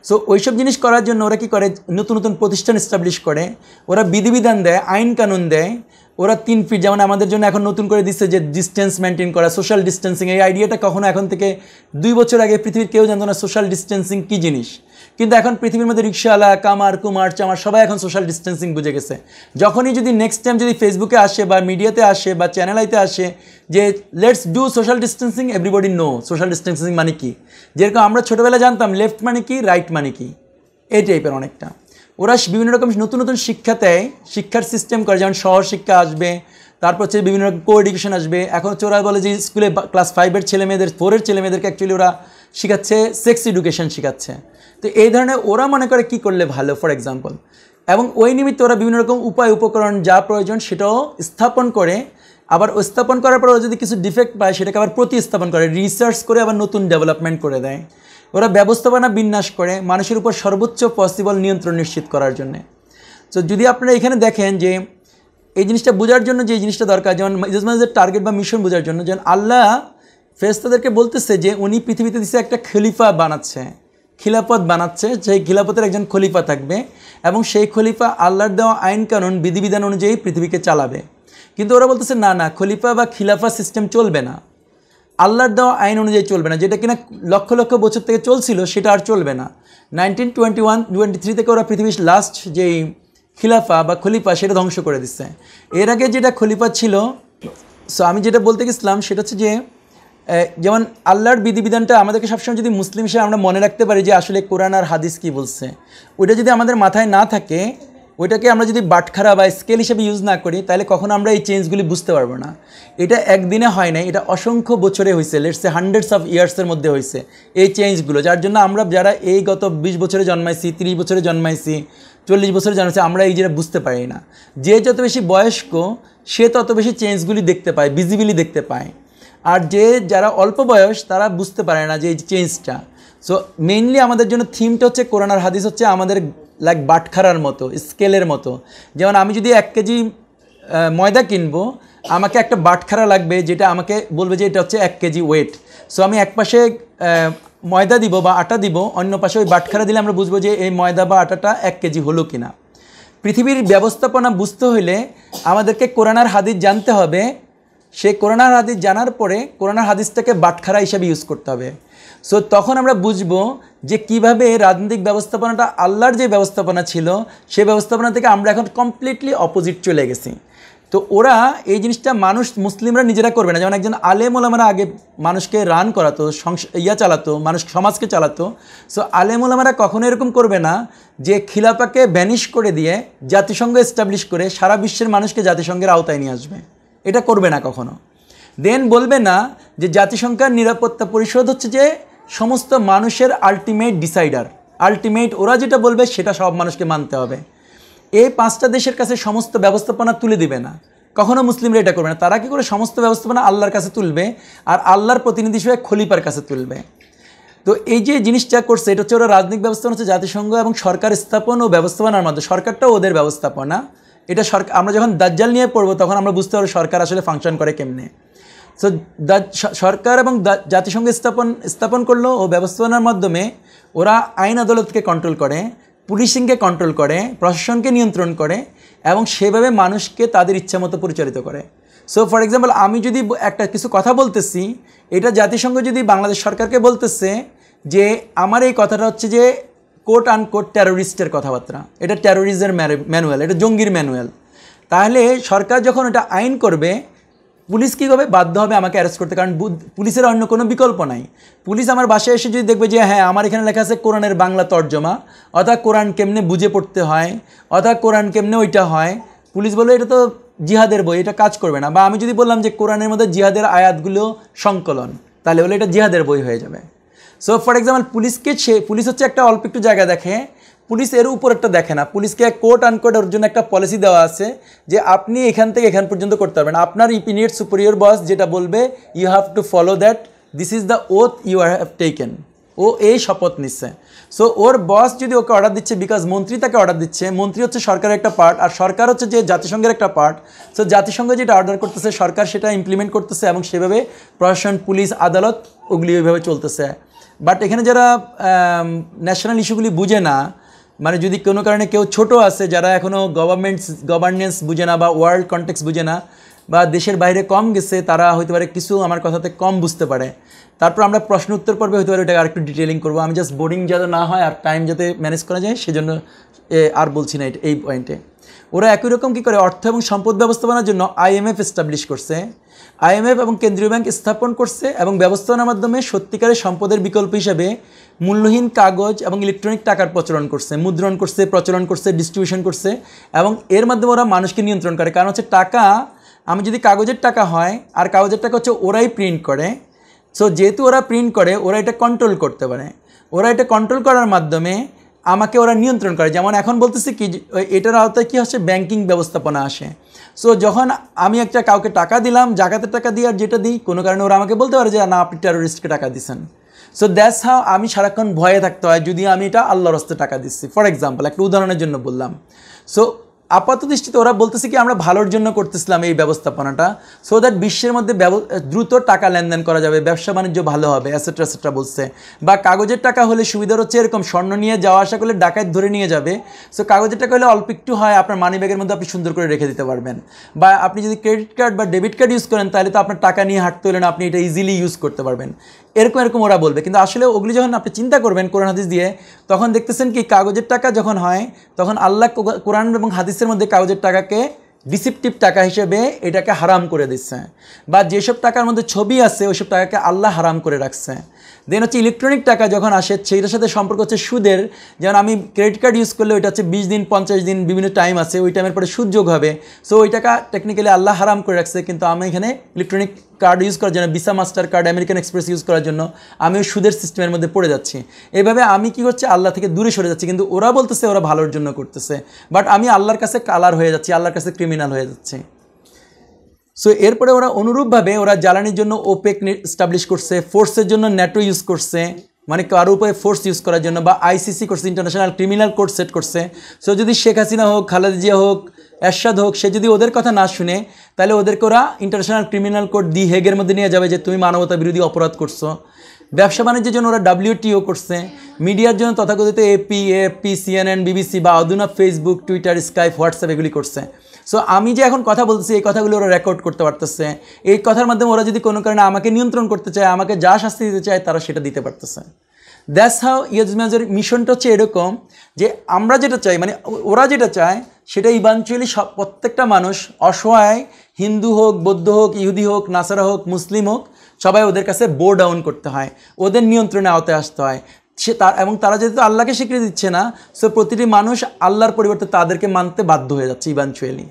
সো ওইসব জিনিস করার জন্য ওরা কী করে, নতুন নতুন প্রতিষ্ঠান এস্টাবলিশ করে, ওরা বিধিবিধান দেয়, আইন কানুন দেয়। ওরা 3 ফিট, যেমন আমাদের জন্য এখন নতুন করে দিচ্ছে যে ডিস্টেন্স মেনটেন করা, সোশ্যাল ডিস্টেন্সিং। এই আইডিয়াটা কখনো এখন থেকে 2 বছর আগে পৃথিবীর কেউ জানতো না সোশ্যাল ডিস্টেন্সিং কী জিনিস, কিন্তু এখন পৃথিবীর মধ্যে রিক্সাওয়ালা, কামার, কুমার, চামার সবাই এখন সোশ্যাল ডিস্টেন্সিং বুঝে গেছে। যখনই যদি নেক্সট টাইম যদি ফেসবুকে আসে বা মিডিয়াতে আসে বা চ্যানেল আইতে আসে যে let's do social distancing, everybody know social distancing মানে কি। যেরকম আমরা ছোটোবেলায় জানতাম লেফট মানে কি, রাইট মানে কি, এই টাইপের অনেকটা। ওরা বিভিন্ন রকম নতুন নতুন শিক্ষা দেয়, শিক্ষার সিস্টেম করে, যেমন শহর শিক্ষা আসবে, তারপর হচ্ছে বিভিন্ন রকম কো এডুকেশন আসবে। এখন হচ্ছে ওরা বলে যে স্কুলে ক্লাস 5-এর ছেলেমেয়েদের, 4-এর ছেলেমেয়েদেরকে অ্যাকচুয়ালি ওরা শেখাচ্ছে সেক্স এডুকেশন শেখাচ্ছে। তো এই ধরনের ওরা মনে করে কী করলে ভালো, ফর এক্সাম্পল। এবং ওই নিমিত্তে ওরা বিভিন্ন রকম উপায় উপকরণ যা প্রয়োজন সেটাও স্থাপন করে, আবার স্থাপন করার পর যদি কিছু ডিফেক্ট পায় সেটাকে আবার প্রতিস্থাপন করে, রিসার্চ করে আবার নতুন ডেভেলপমেন্ট করে দেয়। ওরা ব্যবস্থাপনা বিন্যাস করে মানুষের উপর সর্বোচ্চ পসিবল নিয়ন্ত্রণ নিশ্চিত করার জন্যে। তো যদি আপনারা এখানে দেখেন যে এই জিনিসটা বোঝার জন্য যে জিনিসটা দরকার, যেমন ইসলামের টার্গেট বা মিশন বোঝার জন্য, যেমন আল্লাহ ফেরেশতাদেরকে বলতেছে যে উনি পৃথিবীতে দিচ্ছে একটা খলিফা বানাচ্ছে, খিলাফত বানাচ্ছে, সেই খিলাফতের একজন খলিফা থাকবে এবং সেই খলিফা আল্লাহর দেওয়া আইন কানুন বিধিবিধান অনুযায়ী পৃথিবীকে চালাবে। কিন্তু ওরা বলতেছে না না, খলিফা বা খিলাফা সিস্টেম চলবে না, আল্লাহর দেওয়া আইন অনুযায়ী চলবে না, যেটা কিনা লক্ষ লক্ষ বছর থেকে চলছিল সেটা আর চলবে না। 1921-23 থেকে ওরা পৃথিবীর লাস্ট যেই খিলাফা বা খলিফা সেটা ধ্বংস করে দিচ্ছে। এর আগে যেটা খলিফা ছিল, সো আমি যেটা বলতে গেছিলাম সেটা হচ্ছে যে যেমন আল্লাহর বিধিবিধানটা আমাদেরকে সবসময় যদি মুসলিম হিসেবে আমরা মনে রাখতে পারি যে আসলে কোরআন আর হাদিস কী বলছে, ওইটা যদি আমাদের মাথায় না থাকে, ওইটাকে আমরা যদি বাটখারা বা স্কেল হিসেবে ইউজ না করি, তাহলে কখনো আমরা এই চেঞ্জগুলি বুঝতে পারবো না। এটা একদিনে হয় না, এটা অসংখ্য বছরে হয়েছে, লেটস সে হান্ড্রেডস অফ ইয়ার্সের মধ্যে হয়েছে এই চেঞ্জগুলো, যার জন্য আমরা যারা এই গত 20 বছরে জন্মাইছি, 30 বছরে জন্মাইছি, 40 বছরে জন্মাইছি, আমরা এই যেটা বুঝতে পারি না। যে যত বেশি বয়স্ক সে তত বেশি চেঞ্জগুলি দেখতে পায়, ভিজিবিলি দেখতে পায়, আর যারা অল্প বয়স তারা বুঝতে পারে না যে এই চেঞ্জটা। সো মেইনলি আমাদের জন্য থিমটা হচ্ছে কোরআন আর হাদিস হচ্ছে আমাদের লাইক বাটখারার মতো, স্কেলের মতো। যেমন আমি যদি 1 কেজি ময়দা কিনবো, আমাকে একটা বাটখারা লাগবে যেটা আমাকে বলবে যে এটা হচ্ছে 1 কেজি ওয়েট। সো আমি এক পাশে ময়দা দিব বা আটা দিব, অন্য পাশে ওই বাটখারা দিলে আমরা বুঝবো যে এই ময়দা বা আটাটা 1 কেজি হলো কিনা। পৃথিবীর ব্যবস্থাপনা বুঝতে হলে আমাদেরকে কোরআন আর হাদিস জানতে হবে। সেই কোরআন আর হাদিস জানার পরে কোরআন আর হাদিসটাকে বাটখারা হিসাবে ইউজ করতে হবে। সো তখন আমরা বুঝবো যে কিভাবে রাজনৈতিক ব্যবস্থাপনাটা আল্লাহর যে ব্যবস্থাপনা ছিল সেই ব্যবস্থাপনা থেকে আমরা এখন কমপ্লিটলি অপোজিট চলে গেছি। তো ওরা এই জিনিসটা মানুষ মুসলিমরা নিজেরা করবে না। যেমন একজন আলেম ওলামারা আগে মানুষকে রান করাতো, চালাতো, মানুষ সমাজকে চালাতো। সো আলেম ওলামারা কখনো এরকম করবে না যে খিলাফাকে ব্যানিশ করে দিয়ে জাতিসংঘ এস্টাবলিশ করে সারা বিশ্বের মানুষকে জাতিসংঘের আওতায় নিয়ে আসবে, এটা করবে না কখনো। দেন বলবে না যে জাতিসংঘের নিরাপত্তা পরিষদ হচ্ছে যে সমস্ত মানুষের আলটিমেট ডিসাইডার, আলটিমেট ওরা যেটা বলবে সেটা সব মানুষকে মানতে হবে। এই 5টা দেশের কাছে সমস্ত ব্যবস্থাপনা তুলে দিবে না, কখনো মুসলিমরা এটা করবে না। তারা কি করে সমস্ত ব্যবস্থাপনা আল্লাহর কাছে তুলবে আর আল্লাহর প্রতিনিধি হিসেবে খলিফার কাছে তুলবে। তো এই যে জিনিসটা করছে এটা হচ্ছে ওরা রাজনৈতিক ব্যবস্থাপনা হচ্ছে জাতিসংঘ এবং সরকার স্থাপন ও ব্যবস্থাপনার মাধ্যমে, সরকারটাও ওদের ব্যবস্থাপনা। এটা সরকার, আমরা যখন দাজ্জাল নিয়ে পড়বো তখন আমরা বুঝতে পারবো সরকার আসলে ফাংশন করে কেমনে। সো সরকার এবং জাতিসংঘ স্থাপন করলো ও ব্যবস্থাপনার মাধ্যমে ওরা আইন আদালতকে কন্ট্রোল করে, পুলিশিংকে কন্ট্রোল করে, প্রশাসনকে নিয়ন্ত্রণ করে এবং সেভাবে মানুষকে তাদের ইচ্ছা মতো পরিচালিত করে। সো ফর এক্সাম্পল, আমি যদি একটা কিছু কথা বলতেছি, এটা জাতিসংঘ যদি বাংলাদেশ সরকারকে বলতেছে যে আমার এই কথাটা হচ্ছে যে কোট আনকোট টেরোরিস্টের কথাবার্তা, এটা টেরোরিজমের ম্যানুয়াল, এটা জঙ্গির ম্যানুয়াল, তাহলে সরকার যখন এটা আইন করবে পুলিশ কীভাবে বাধ্য হবে আমাকে অ্যারেস্ট করতে, কারণ পুলিশের অন্য কোনো বিকল্প নাই। পুলিশ আমার বাসায় এসে যদি দেখবে যে হ্যাঁ আমার এখানে লেখা আছে কোরআনের বাংলা তর্জমা, অর্থাৎ কোরআন কেমনে বুঝে পড়তে হয়, অর্থাৎ কোরআন কেমনে ওইটা হয়, পুলিশ বলবে এটা তো জিহাদের বই, এটা কাজ করবে না। বা আমি যদি বললাম যে কোরআনের মধ্যে জিহাদের আয়াতগুলো সংকলন, তাহলে বলে এটা জিহাদের বই হয়ে যাবে। সো ফর এক্সাম্পল, পুলিশ হচ্ছে একটা অল্প একটু জায়গা দেখে, পুলিশ এর উপরেরটা দেখে না। পুলিশকে কোট আনকোট ওর জন্য একটা পলিসি দেওয়া আছে যে আপনি এখান থেকে এখান পর্যন্ত করতে পারবেন, আপনার ইমিডিয়েট সুপিরিয়র বস যেটা বলবে you have to follow that, this is the oath you have taken. ও এই শপথ নিচ্ছে। সো ওর বস যদি ওকে অর্ডার দিচ্ছে, বিকজ মন্ত্রী তাকে অর্ডার দিচ্ছে, মন্ত্রী হচ্ছে সরকারের একটা পার্ট আর সরকার হচ্ছে যে জাতিসংঘের একটা পার্ট। সো জাতিসংঘ যেটা অর্ডার করতেছে সরকার সেটা ইমপ্লিমেন্ট করতেছে এবং সেভাবে প্রশাসন, পুলিশ, আদালত ওগুলি ওইভাবে চলতেছে। বাট এখানে যারা ন্যাশনাল ইস্যুগুলি বুঝে না, মানে যদি কোনো কারণে কেউ ছোট আছে যারা এখনও গভর্নেন্স বুঝে না বা ওয়ার্ল্ড কনটেক্সট বুঝে না বা দেশের বাইরে কম গেছে, তারা হয়তো পারে কিছু আমার কথাতে কম বুঝতে পারে। তারপর আমরা প্রশ্ন উত্তর পর্বে হয়তো পারে ওটাকে আর একটু ডিটেলিং করবো। আমি জাস্ট বোরিং যাতে না হয় আর টাইম যাতে ম্যানেজ করা যায় সেজন্য আর বলছি না এই পয়েন্টে। ওরা একই রকম কী করে অর্থ এবং সম্পদ ব্যবস্থাপনার জন্য IMF এস্টাবলিশ করছে, IMF এবং কেন্দ্রীয় ব্যাংক স্থাপন করছে এবং ব্যবস্থাপনার মাধ্যমে সত্যিকারের সম্পদের বিকল্প হিসেবে মূল্যহীন কাগজ এবং ইলেকট্রনিক টাকার প্রচলন করছে, মুদ্রণ করছে, প্রচলন করছে, ডিস্ট্রিবিউশন করছে এবং এর মাধ্যমে ওরা মানুষকে নিয়ন্ত্রণ করে। কারণ হচ্ছে টাকা, আমি যদি কাগজের টাকা হয় আর কাগজের টাকা হচ্ছে ওরাই প্রিন্ট করে, সো যেহেতু ওরা প্রিন্ট করে ওরা এটা কন্ট্রোল করতে পারে, ওরা এটা কন্ট্রোল করার মাধ্যমে আমাকে ওরা নিয়ন্ত্রণ করে। যেমন এখন বলতেছি কি এটার আওতায় কী হচ্ছে ব্যাংকিং ব্যবস্থাপনা আসে। সো যখন আমি একটা কাউকে টাকা দিলাম, জাকাতের টাকা দিই আর যেটা দিই, কোনো কারণে ওরা আমাকে বলতে পারে যে না আপনি টেরোরিস্টকে টাকা দিচ্ছেন। সো দ্যাটস হাউ আমি সারাক্ষণ ভয়ে থাকতে হয় যদি আমি এটা আল্লাহর রাস্তায় টাকা দিচ্ছি। ফর এক্সাম্পল, একটা উদাহরণের জন্য বললাম। সো আপাত দৃষ্টিতে ওরা বলতেছে কি আমরা ভালোর জন্য করতেছিলাম এই ব্যবস্থাপনাটা, সো দ্যাট বিশ্বের মধ্যে দ্রুত টাকা লেনদেন করা যাবে, ব্যবসা বাণিজ্য ভালো হবে, এটসেট্রা এটসেট্রা বলছে। বা কাগজের টাকা হলে সুবিধার হচ্ছে এরকম স্বর্ণ নিয়ে যাওয়া আসা করলে ডাকাত ধরে নিয়ে যাবে। সো কাগজের টাকা হলে অল্প একটু হয়, আপনার মানি ব্যাগের মধ্যে আপনি সুন্দর করে রেখে দিতে পারবেন। বা আপনি যদি ক্রেডিট কার্ড বা ডেবিট কার্ড ইউজ করেন তাহলে তো আপনার টাকা নিয়ে হাঁটতে হলে না, আপনি এটা ইজিলি ইউজ করতে পারবেন। এরকম ওরা বলবে। কিন্তু আসলে ওগুলি যখন আপনি চিন্তা করবেন কোরআন হাদিস দিয়ে, তখন দেখতেছেন কি কাগজের টাকা যখন হয় তখন আল্লাহ কোরআন এবং হাদিসের মধ্যে কাগজের টাকাকে ডিসিপটিভ টাকা হিসেবে এটাকে হারাম করে দিচ্ছে। বা যেসব টাকার মধ্যে ছবি আছে ওইসব টাকাকে আল্লাহ হারাম করে রাখছে। দেন হচ্ছে ইলেকট্রনিক টাকা যখন আসে সেইটার সাথে সম্পর্ক হচ্ছে সুদের। যেমন আমি ক্রেডিট কার্ড ইউজ করলে ওইটা হচ্ছে 20 দিন 50 দিন বিভিন্ন টাইম আছে, ওই টাইমের পরে সুদ যোগ হবে। সো ওই টাকা টেকনিক্যালি আল্লাহ হারাম করে রাখছে, কিন্তু আমি এখানে ইলেকট্রনিক কার্ড ইউজ করার জন্য, visa, master card, American express use করার জন্য আমি ওই সুদের সিস্টেমের মধ্যে পড়ে যাচ্ছি। এইভাবে আমি কি করছি আল্লাহ থেকে দূরে সরে যাচ্ছি। কিন্তু ওরা বলতেছে ওরা ভালোর জন্য করতেছে, বাট আমি আল্লাহর কাছে কালার হয়ে যাচ্ছি, আল্লাহর কাছে ক্রিমিনাল হয়ে যাচ্ছি। সো এরপরে ওরা অনুরূপভাবে ওরা জ্বালানির জন্য ওপেক এস্টাবলিশ করছে, ফোর্সের জন্য ন্যাটো ইউজ করছে, মানে কারো উপরে ফোর্স ইউজ করার জন্য, বা ICC করছে, ইন্টারন্যাশনাল ক্রিমিনাল কোর্ট সেট করছে। সো যদি শেখ হাসিনা হোক, খালেদা জিয়া হোক, এরশাদ হোক, সে যদি ওদের কথা না শুনে তাহলে ওদেরকে ওরা ইন্টারন্যাশনাল ক্রিমিনাল কোর্ট দি হেগের মধ্যে নিয়ে যাবে যে তুমি মানবতা বিরোধী অপরাধ করছো। ব্যবসা বাণিজ্যের জন্য ওরা WTO করছে, মিডিয়ার জন্য তথাকথিত AP, AFP, CNN, BBC বা অধুনা ফেসবুক, টুইটার, স্কাইপ, হোয়াটসঅ্যাপ এগুলি করছে। সো আমি যে এখন কথা বলতেছি এই কথাগুলো ওরা রেকর্ড করতে পারতেছে। এই কথার মাধ্যমে ওরা যদি কোনো কারণে আমাকে নিয়ন্ত্রণ করতে চায়, আমাকে যা শাস্তি দিতে চায় তারা সেটা দিতে পারতেছে। দ্যাটস হাউ ইয়াজুজ মিশনটা হচ্ছে এরকম যে আমরা যেটা চাই, মানে ওরা যেটা চায় সেটা ইভাঞ্চুয়ালি সব প্রত্যেকটা মানুষ, অসহায় হিন্দু হোক, বৌদ্ধ হোক, ইহুদি হোক, নাসারা হোক, মুসলিম হোক, সবাই ওদের কাছে বো ডাউন করতে হয়, ওদের নিয়ন্ত্রণে আওতায় আসতে হয়। এবং তারা যেহেতু আল্লাহকে স্বীকৃতি দিচ্ছে না, সো প্রতিটি মানুষ আল্লাহর পরিবর্তে তাদেরকে মানতে বাধ্য হয়ে যাচ্ছে ইভাঞ্চুয়ালি,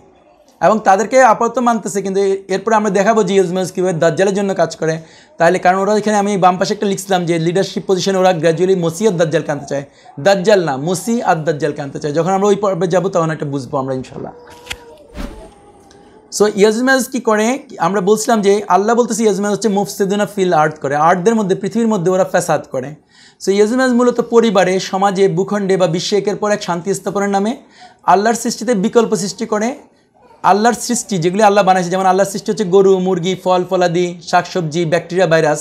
এবং তাদেরকে আপাতত মানতেছে। কিন্তু এরপরে আমরা দেখাবো যে ইয়াজুজ কীভাবে দাজ্জালের জন্য কাজ করে। তাহলে কারণ ওরা এখানে, আমি বাম পাশে একটা লিখছিলাম যে লিডারশিপ পজিশনে ওরা গ্র্যাজুয়ালি মসিহ আর দাজ্জালকে আনতে চায়, দাজ্জাল না, মসিহ আর দাজ্জালকে আনতে চায়। যখন আমরা ওই পর্বে যাবো তখন একটা বুঝবো আমরা ইনশাল্লাহ। সো ইয়াজুজ কী করে, আমরা বলছিলাম যে আল্লাহ বলতেছি ইয়াজুজ হচ্ছে মুফসিদুনা ফিল আর্থ করে, আর্থদের মধ্যে, পৃথিবীর মধ্যে ওরা ফ্যাসাদ করে। সো ইয়াজুজ মূলত পরিবারে, সমাজে, ভূখণ্ডে বা বিশ্বে একের পর এক শান্তি স্থাপনের নামে আল্লাহর সৃষ্টিতে বিকল্প সৃষ্টি করে। আল্লাহর সৃষ্টি যেগুলি আল্লাহ বানাইছে, যেমন আল্লাহর সৃষ্টি হচ্ছে গরু, মুরগি, ফল ফলাদি, শাকসবজি, ব্যাকটেরিয়া, ভাইরাস,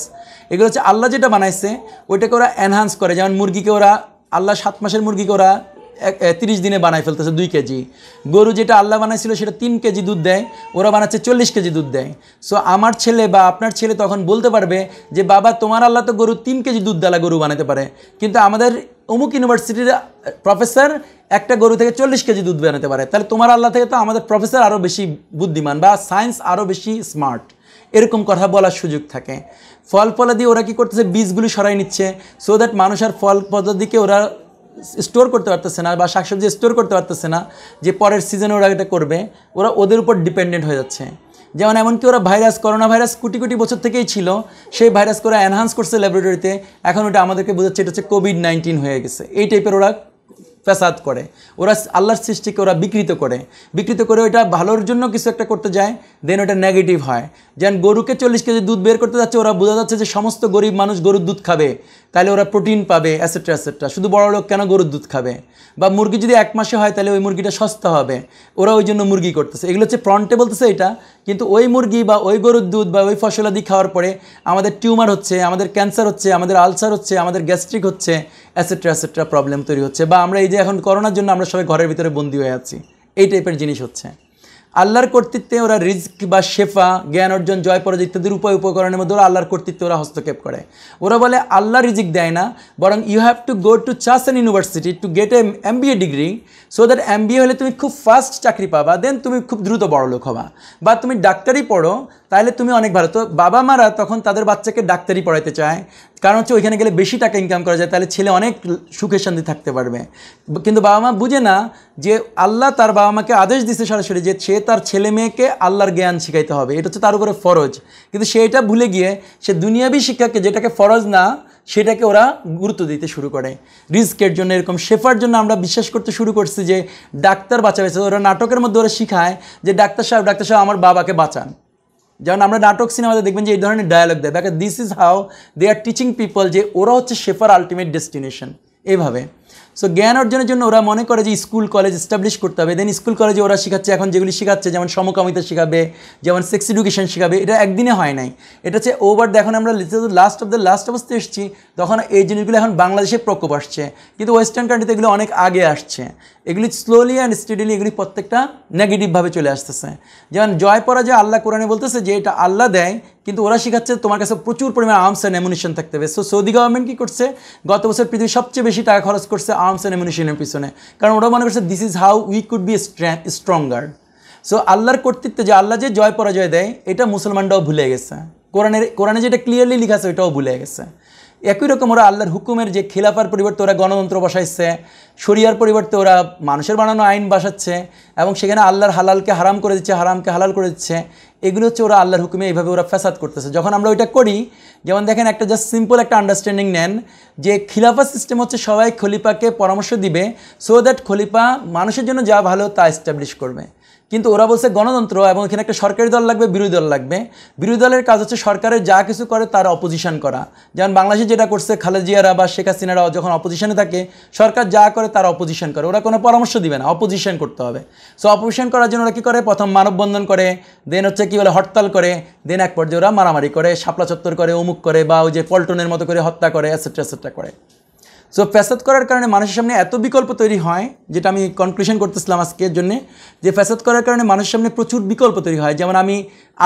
এগুলো হচ্ছে আল্লাহ যেটা বানাইছে ওইটাকে ওরা এনহান্স করে। যেমন মুরগিকে ওরা, আল্লাহ 7 মাসের মুরগিকে ওরা 30 দিনে বানাই ফেলতেছে 2 কেজি। গরু যেটা আল্লাহ বানাইছিল সেটা 3 কেজি দুধ দেয়, ওরা বানাচ্ছে 40 কেজি দুধ দেয়। সো আমার ছেলে বা আপনার ছেলে তখন বলতে পারবে যে বাবা তোমার আল্লাহ তো গরু 3 কেজি দুধ দেওয়া গরু বানাতে পারে, কিন্তু আমাদের অমুক ইউনিভার্সিটির প্রফেসর একটা গরু থেকে 40 কেজি দুধ বানাতে পারে, তাহলে তোমার আল্লাহ থেকে তো আমাদের প্রফেসর আরও বেশি বুদ্ধিমান বা সায়েন্স আরও বেশি স্মার্ট, এরকম কথা বলার সুযোগ থাকে। ফল ফলাদি ওরা কী করতেছে, বীজগুলি সরাই নিচ্ছে, সো দ্যাট মানুষ আর ফল পদাদিকে ওরা স্টোর করতে পারতেছে না বা শাকসবজি স্টোর করতে পারতেছে না, যে পরের সিজনে ওরা এটা করবে, ওরা ওদের উপর ডিপেন্ডেন্ট হয়ে যাচ্ছে। যেমন এমনকি ওরা virus, corona virus crore crore বছর থেকেই ছিল, সেই ভাইরাসকে ওরা এনহান্স করছে ল্যাবরেটরিতে, এখন ওটা আমাদেরকে বোঝাচ্ছে এটা হচ্ছে কোভিড-19 হয়ে গেছে। এই টাইপের ওরা ফ্যাসাদ করে, ওরা আল্লাহর সৃষ্টিকে ওরা বিকৃত করে ওইটা ভালোর জন্য কিছু একটা করতে যায়, দেন ওটা নেগেটিভ হয়। যেমন গরুকে 40 কেজি দুধ বের করতে যাচ্ছে, ওরা বোঝা যাচ্ছে যে সমস্ত গরিব মানুষ গরুর দুধ খাবে, তাহলে ওরা প্রোটিন পাবে, অ্যাসেট্রা অ্যাসেট্রা, শুধু বড় লোক কেন গরুর দুধ খাবে, বা মুরগি যদি 1 মাসে হয় তাহলে ওই মুরগিটা সস্তা হবে, ওরা ওই জন্য মুরগি করতেছে। এগুলো হচ্ছে ফ্রন্টে বলতেছে এটা, কিন্তু ওই মুরগি বা ওই গরুর দুধ বা ওই ফসলাদি খাওয়ার পরে আমাদের টিউমার হচ্ছে, আমাদের ক্যান্সার হচ্ছে, আমাদের আলসার হচ্ছে, আমাদের গ্যাস্ট্রিক হচ্ছে, অ্যাসেট্রা অ্যাসেট্রা প্রবলেম তৈরি হচ্ছে, বা আমরা এই যে এখন করোনার জন্য আমরা সবাই ঘরের ভিতরে বন্দী হয়ে আছি, এই টাইপের জিনিস হচ্ছে। আল্লাহর কর্তৃত্বে ওরা রিজক বা শেফা, জ্ঞান অর্জন, জয় পরাজয় ইত্যাদির উপায় উপকরণের মধ্যে ওরা আল্লাহর কর্তৃত্বে ওরা হস্তক্ষেপ করে। ওরা বলে আল্লাহ রিজিক দেয় না, বরং you have to go to Chasen university to get a MBA degree, so that MBA হলে তুমি খুব ফাস্ট চাকরি পাবা, দেন তুমি খুব দ্রুত বড়লোক হবা, বা তুমি ডাক্তারি পড়ো তাহলে তুমি অনেক ভালো। তো বাবা মারা তখন তাদের বাচ্চাকে ডাক্তারি পড়াইতে চায়, কারণ হচ্ছে ওইখানে গেলে বেশি টাকা ইনকাম করা যায়, তাহলে ছেলে অনেক সুখে শান্তি থাকতে পারবে। কিন্তু বাবা মা বুঝে না যে আল্লাহ তার বাবা মাকে আদেশ দিচ্ছে সরাসরি যে সে তার ছেলে মেয়েকে আল্লাহর জ্ঞান শিখাইতে হবে, এটা হচ্ছে তার উপরে ফরজ। কিন্তু সে এটা ভুলে গিয়ে সে দুনিয়াবী শিক্ষাকে, যেটাকে ফরজ না, সেটাকে ওরা গুরুত্ব দিতে শুরু করে। রিস্কের জন্য, এরকম শেফার জন্য আমরা বিশ্বাস করতে শুরু করছি যে ডাক্তার বাঁচাবে। ওরা নাটকের মধ্যে ওরা শিখায় যে ডাক্তার সাহেব আমার বাবাকে বাঁচান। যেমন আমরা নাটক সিনেমাতে দেখবেন যে এই ধরনের ডায়ালগ দেয়, because this is how they are teaching people যে ওরা হচ্ছে শেফার আলটিমেট ডেস্টিনেশন, এইভাবে। সো জ্ঞান অর্জনের জন্য ওরা মনে করে যে স্কুল কলেজ এস্টাবলিশ করতে হবে, দেন স্কুল কলেজে ওরা শেখাচ্ছে, এখন যেগুলি শেখাচ্ছে যেমন সমকামিতা শেখাবে, যেমন সেক্স এডুকেশন শেখাবে, এটা একদিনে হয় নাই, এটা হচ্ছে ওভার। এখন আমরা লাস্ট অবস্থায় এসেছি, তখন এই জিনিসগুলো এখন বাংলাদেশে প্রকোপ আসছে, কিন্তু ওয়েস্টার্ন কান্ট্রিতে এগুলো অনেক আগে আসছে। এগুলি স্লোলি অ্যান্ড স্টেডিলি এগুলি প্রত্যেকটা নেগেটিভভাবে চলে আসতেছে। যেমন জয় পরাজয় আল্লাহ কোরআনে বলতেছে যে এটা আল্লাহ দেয়, কিন্তু ওরা শেখাচ্ছে তোমার কাছে প্রচুর পরিমাণে আর্মস অ্যান্ড অ্যামুনিশন থাকতে হবে। সো সৌদি গভর্নমেন্ট কী করছে, গত বছর পৃথিবীর সবচেয়ে বেশি টাকা খরচ করছে আর্মস অ্যান্ড অ্যামুনিশনের পিছনে, কারণ ওরা মনে করছে this is how we could be stronger. So আল্লাহর কর্তৃত্বে যে আল্লাহ যে জয় পরাজয় দেয়, এটা মুসলমানরাও ভুলে গেছে। কোরআনে যেটা ক্লিয়ারলি লেখা আছে ওইটাও ভুলে গেছে। একই রকম ওরা আল্লাহর হুকুমের যে খিলাফার পরিবর্তে ওরা গণতন্ত্র বসাইছে, শরিয়ার পরিবর্তে ওরা মানুষের বানানো আইন বসাচ্ছে, এবং সেখানে আল্লাহর হালালকে হারাম করে দিচ্ছে, হারামকে হালাল করে দিচ্ছে। এগুলো হচ্ছে ওরা আল্লাহর হুকুমে এইভাবে ওরা ফ্যাসাদ করতেছে। যখন আমরা ওইটা করি, যেমন দেখেন একটা জাস্ট সিম্পল একটা আন্ডারস্ট্যান্ডিং নেন যে খিলাফা সিস্টেম হচ্ছে সবাই খলিফাকে পরামর্শ দিবে, সো দ্যাট খলিফা মানুষের জন্য যা ভালো তা এস্টাবলিশ করবে। কিন্তু ওরা বলছে গণতন্ত্র, এবং এখানে একটা সরকারি দল লাগবে, বিরোধী দল লাগবে। বিরোধী দলের কাজ হচ্ছে সরকারের যা কিছু করে তার অপোজিশন করা। যেমন বাংলাদেশে যেটা করছে খালেদা জিয়ারা বা শেখ হাসিনারা যখন অপোজিশনে থাকে, সরকার যা করে তার অপোজিশন করে, ওরা কোনো পরামর্শ দিবে না, অপোজিশন করতে হবে। সো অপোজিশন করার জন্য ওরা কী করে, প্রথম মানববন্ধন করে, দেন হচ্ছে কী বলে হরতাল করে, দেন এক পর্যায়ে ওরা মারামারি করে, শাপলা চত্বর করে, অমুক করে, বা ওই যে পল্টনের মতো করে হত্যা করে, এটসেট্রা এটসেট্রা করে। সো ফ্যাসাদ করার কারণে মানুষের সামনে এত বিকল্প তৈরি হয়, যেটা আমি কনক্লুশন করতেছিলাম আজকের জন্যে, যে ফ্যাসাদ করার কারণে মানুষের সামনে প্রচুর বিকল্প তৈরি হয়। যেমন আমি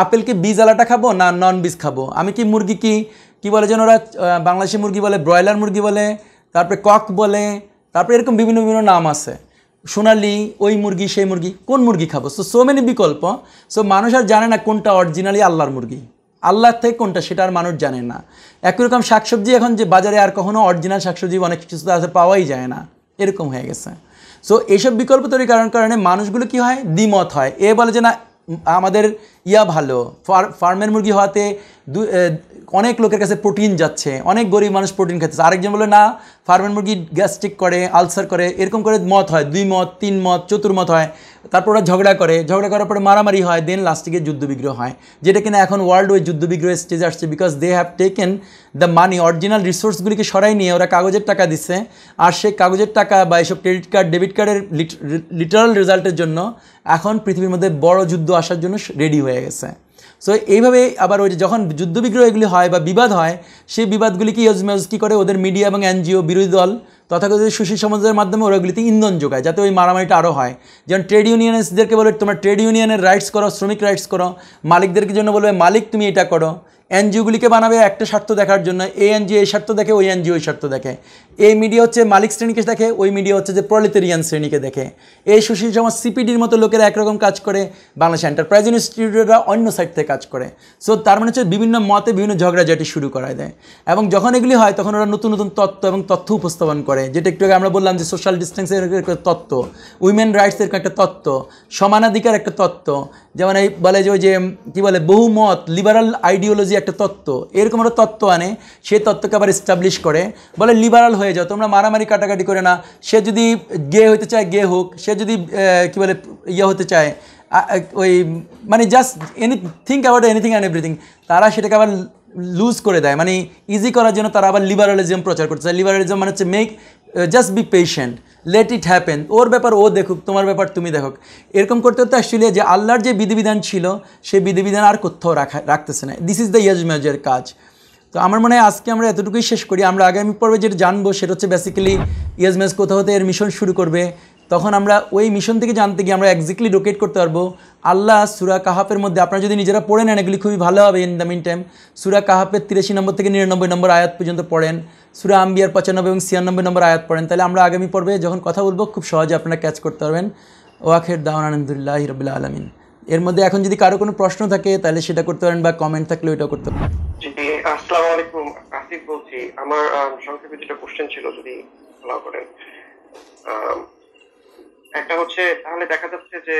আপেল কি বীজ আলাটা খাবো না নন বীজ খাবো, আমি কি মুরগি কি কী বলে যেন ওরা বাংলাদেশি মুরগি বলে, ব্রয়লার মুরগি বলে, তারপরে কক বলে, তারপরে এরকম বিভিন্ন বিভিন্ন নাম আছে, সোনালি, ওই মুরগি সেই মুরগি, কোন মুরগি খাবো? সো মেনি বিকল্প। সো মানুষ আর জানে না কোনটা অরিজিনালি আল্লাহর মুরগি, আল্লাহর থেকে কোনটা সেটা আর মানুষ জানে না। একই রকম শাকসবজি এখন যে বাজারে আর কখনো অরিজিনাল শাকসবজি অনেক কিছু আছে পাওয়াই যায় না, এরকম হয়ে গেছে। সো এইসব বিকল্প তৈরির কারণে মানুষগুলো কি হয়, দ্বিমত হয়। এ বলে যে না আমাদের ভালো, ফার্মের মুরগি হওয়াতে অনেক লোকের কাছে প্রোটিন যাচ্ছে, অনেক গরিব মানুষ প্রোটিন খাচ্ছে। আরেকজন বলে না ফার্মের মুরগি গ্যাস্ট্রিক করে, আলসার করে, এরকম করে মত হয়, 2 মত 3 মত চতুর্মত হয়। তারপর ওরা ঝগড়া করার পরে মারামারি হয়, দেন লাস্টে যুদ্ধবিগ্রহ হয়, যেটা কিনা এখন ওয়ার্ল্ড ওয়াইড যুদ্ধবিগ্রহ স্টেজে আসছে। Because they have taken the money, original রিসোর্সগুলিকে সরাই নিয়ে ওরা কাগজের টাকা দিচ্ছে, আর সেই কাগজের টাকা বা এইসব ক্রেডিট কার্ড ডেবিট কার্ডের লিটারাল রেজাল্টের জন্য এখন পৃথিবীর মধ্যে বড় যুদ্ধ আসার জন্য রেডি হয়ে গেছে। সো এইভাবে আবার ওই যখন যুদ্ধবিগ্রহ এগুলি হয় বা বিবাদ হয়, সেই বিবাদগুলিকে ইউজ কী করে ওদের মিডিয়া এবং এনজিও, বিরোধী দল, তথাকথিত সুশীল সমাজের মাধ্যমে ওরা ওগুলিতে ইন্ধন যোগায় যাতে ওই মারামারিটা আরও হয়। যেমন ট্রেড ইউনিয়নসদেরকে বলে তোমরা ট্রেড ইউনিয়নের রাইটস করো, শ্রমিক রাইটস করো, মালিকদেরকে জন্য বলবে মালিক তুমি এটা করো। এনজিওগুলিকে বানাবে একটা স্বার্থ দেখার জন্য, এই এনজিও এই স্বার্থ দেখে, ওই এনজিও ওই স্বার্থ দেখে। এই মিডিয়া হচ্ছে মালিক শ্রেণীকে দেখে, ওই মিডিয়া হচ্ছে যে প্রলেতারিয়ান শ্রেণীকে দেখে। এই সুশীল সমাজ সিপিডির মতো লোকেরা একরকম কাজ করে, বাংলাদেশ এন্টারপ্রাইজ ইনস্টিটিউটরা অন্য সাইড থেকে কাজ করে। সো তার মানে হচ্ছে বিভিন্ন মতে বিভিন্ন ঝগড়াঝাটি শুরু করায় দেয়, এবং যখন এগুলি হয় তখন ওরা নতুন নতুন তত্ত্ব এবং তথ্য উপস্থাপন করে, যেটা একটু আগে আমরা বললাম যে সোশ্যাল ডিস্টেন্সের একটা তত্ত্ব, উইমেন রাইটসের একটা তত্ত্ব, সমানাধিকার একটা তত্ত্ব, যেমন এই বলে যে ওই যে কী বলে বহুমত লিবারাল আইডিওলজি একটা তত্ত্ব, এরকম একটা তত্ত্ব আনে, সেই তত্ত্বকে আবার এস্টাবলিশ করে, বলে লিবারাল হয়ে যাও তোমরা, মারামারি কাটাকাটি করে না। সে যদি গে হতে চায় গে হোক, সে যদি কী বলে হতে চায় ওই মানে just think about anything and everything, তারা সেটাকে আবার লুজ করে দেয়, মানে ইজি করার জন্য তারা আবার লিবারালিজম প্রচার করতে চায়। লিবারালিজম মানে হচ্ছে make just be patient, let it happen, ওর ব্যাপার ও দেখুক, তোমার ব্যাপার তুমি দেখুক। এরকম করতে করতে অ্যাকচুয়ালি যে আল্লাহর যে বিধিবিধান ছিল সেই বিধিবিধান আর কোথাও রাখতেছে না। দিস ইজ দ্য ইয়াজমাজের কাজ। তো আমার মনে হয় আজকে আমরা এতটুকুই শেষ করি। আমরা আগামী পর্বে যেটা জানবো সেটা হচ্ছে বেসিক্যালি ইয়াজমাজ কোথাও হতে এর মিশন শুরু করবে, তখন আমরা ওই মিশন থেকে জানতে গিয়ে আমরা এক্স্যাক্টলি লোকেট করতে পারবো। আল্লাহ সূরা কাহাফের মধ্যে আপনারা যদি নিজেরা পড়ে নেন এগুলি খুবই ভালো হবে। ইন দ্য মিন টাইম সূরা কাহাফের 83 নম্বর থেকে 99 নম্বর আয়াত পর্যন্ত পড়েন, সূরা আম্বিয়ার 95 এবং 96 নম্বর আয়াত পড়েন, তাহলে আমরা আগামী পর্বে যখন কথা বলবো খুব সহজে আপনারা ক্যাচ করতে পারবেন। ওয়াখির দাওয়ানা আলহামদুলিল্লাহি রাব্বিল আলামিন। এর মধ্যে এখন যদি কারো কোনো প্রশ্ন থাকে তাহলে সেটা করতে পারেন, বা কমেন্ট থাকলে ওইটাও করতে পারেন। জি, আসসালামু আলাইকুম, আসিফ বলছি। আমার সংক্ষেপে দুটো কোশ্চেন ছিল, যদি ফলো করেন। একটা হচ্ছে, তাহলে দেখা যাচ্ছে যে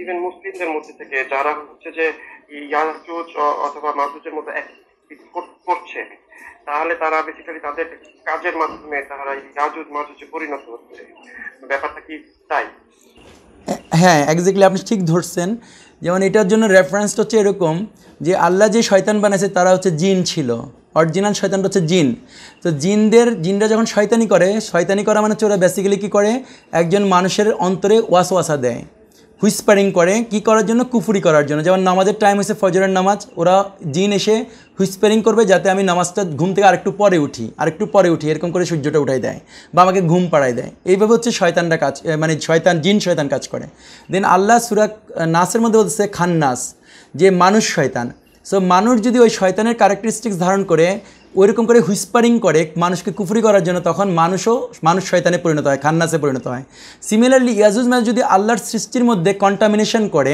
ইভেন মুসলিমদের মধ্যে থেকে যারা হচ্ছে যে ইয়াজুজ অথবা মাজুজের মধ্যে করছে, তাহলে তারা বেসিক্যালি তাদের কাজের মাধ্যমে তারা ইয়াজুজ মাজুজে পরিণত হচ্ছে, ব্যাপারটা কি তাই? হ্যাঁ, এক্স্যাক্টলি আপনি ঠিক ধরছেন। যেমন এটার জন্য রেফারেন্সটা হচ্ছে এরকম যে আল্লাহ যে শয়তান বানাইছে তারা হচ্ছে জিন ছিল, অরিজিনাল শয়তানটা হচ্ছে জিন। তো জিনরা যখন শয়তানি করা মানে হচ্ছে ওরা বেসিক্যালি কী করে, একজন মানুষের অন্তরে ওয়াসওয়াসা দেয়, হুইসপারিং করে, কি করার জন্য, কুফুরি করার জন্য। যেমন নামাজের টাইম হয়েছে ফজরের নামাজ, ওরা জিন এসে হুইসপারিং করবে যাতে আমি নামাজটা ঘুম থেকে আরেকটু পরে উঠি, এরকম করে সূর্যটা উঠাই দেয় বা আমাকে ঘুম পাড়ায় দেয়। এইভাবে হচ্ছে শয়তানরা কাজ, মানে জিন শয়তান কাজ করে। দেন আল্লাহ সূরা নাসের মধ্যে বলতেছে খান্নাস, যে মানুষ শয়তান। সো মানুষ যদি ওই শয়তানের ক্যারেক্টারিস্টিক্স ধারণ করে ওইরকম করে হুইসপারিং করে মানুষকে কুফরি করার জন্য, তখন মানুষ শয়তানে পরিণত হয়, খান্নাসে পরিণত হয়। সিমিলারলি ইয়াজুজ মাজুজ যদি আল্লাহর সৃষ্টির মধ্যে কন্টামিনেশন করে,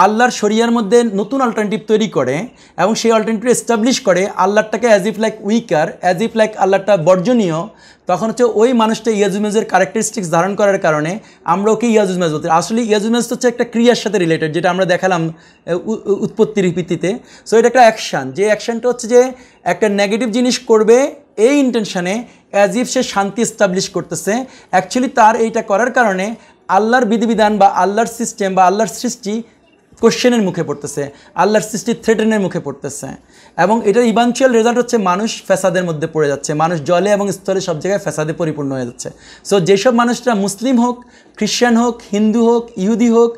আল্লাহর শরিয়ার মধ্যে নতুন অল্টারনেটিভ তৈরি করে এবং সেই অল্টারনেটিভ এস্টাবলিশ করে আল্লাহটাকে as if like weaker, as if like আল্লাহটা বর্জনীয়, তখন হচ্ছে ওই মানুষটা ইয়াজুজ মাজের ক্যারেক্টারিস্টিক্স ধারণ করার কারণে আমরা ওকে ইয়াজুজ মাজ বলতে। আসলে ইয়াজুজ মাজ হচ্ছে একটা ক্রিয়ার সাথে রিলেটেড, যেটা আমরা দেখালাম উৎপত্তির ভিত্তিতে। সো এটা একটা অ্যাকশান, যে অ্যাকশানটা হচ্ছে যে একটা নেগেটিভ জিনিস করবে এই ইন্টেনশনে, অ্যাজ ইফ সে শান্তি এস্টাবলিশ করতেছে। অ্যাকচুয়ালি তার এইটা করার কারণে আল্লাহর বিধিবিধান বা আল্লাহর সিস্টেম বা আল্লাহর সৃষ্টি কোশ্চেনের মুখে পড়তেছে, আল্লাহর সৃষ্টি থ্রেটেনের মুখে পড়তেছে, এবং এটার ইভানচুয়াল রেজাল্ট হচ্ছে মানুষ ফ্যাসাদের মধ্যে পড়ে যাচ্ছে, মানুষ জলে এবং স্থলে সব জায়গায় ফ্যাসাদে পরিপূর্ণ হয়ে যাচ্ছে। সো যেসব মানুষরা মুসলিম হোক, খ্রিশ্চান হোক, হিন্দু হোক, ইহুদি হোক,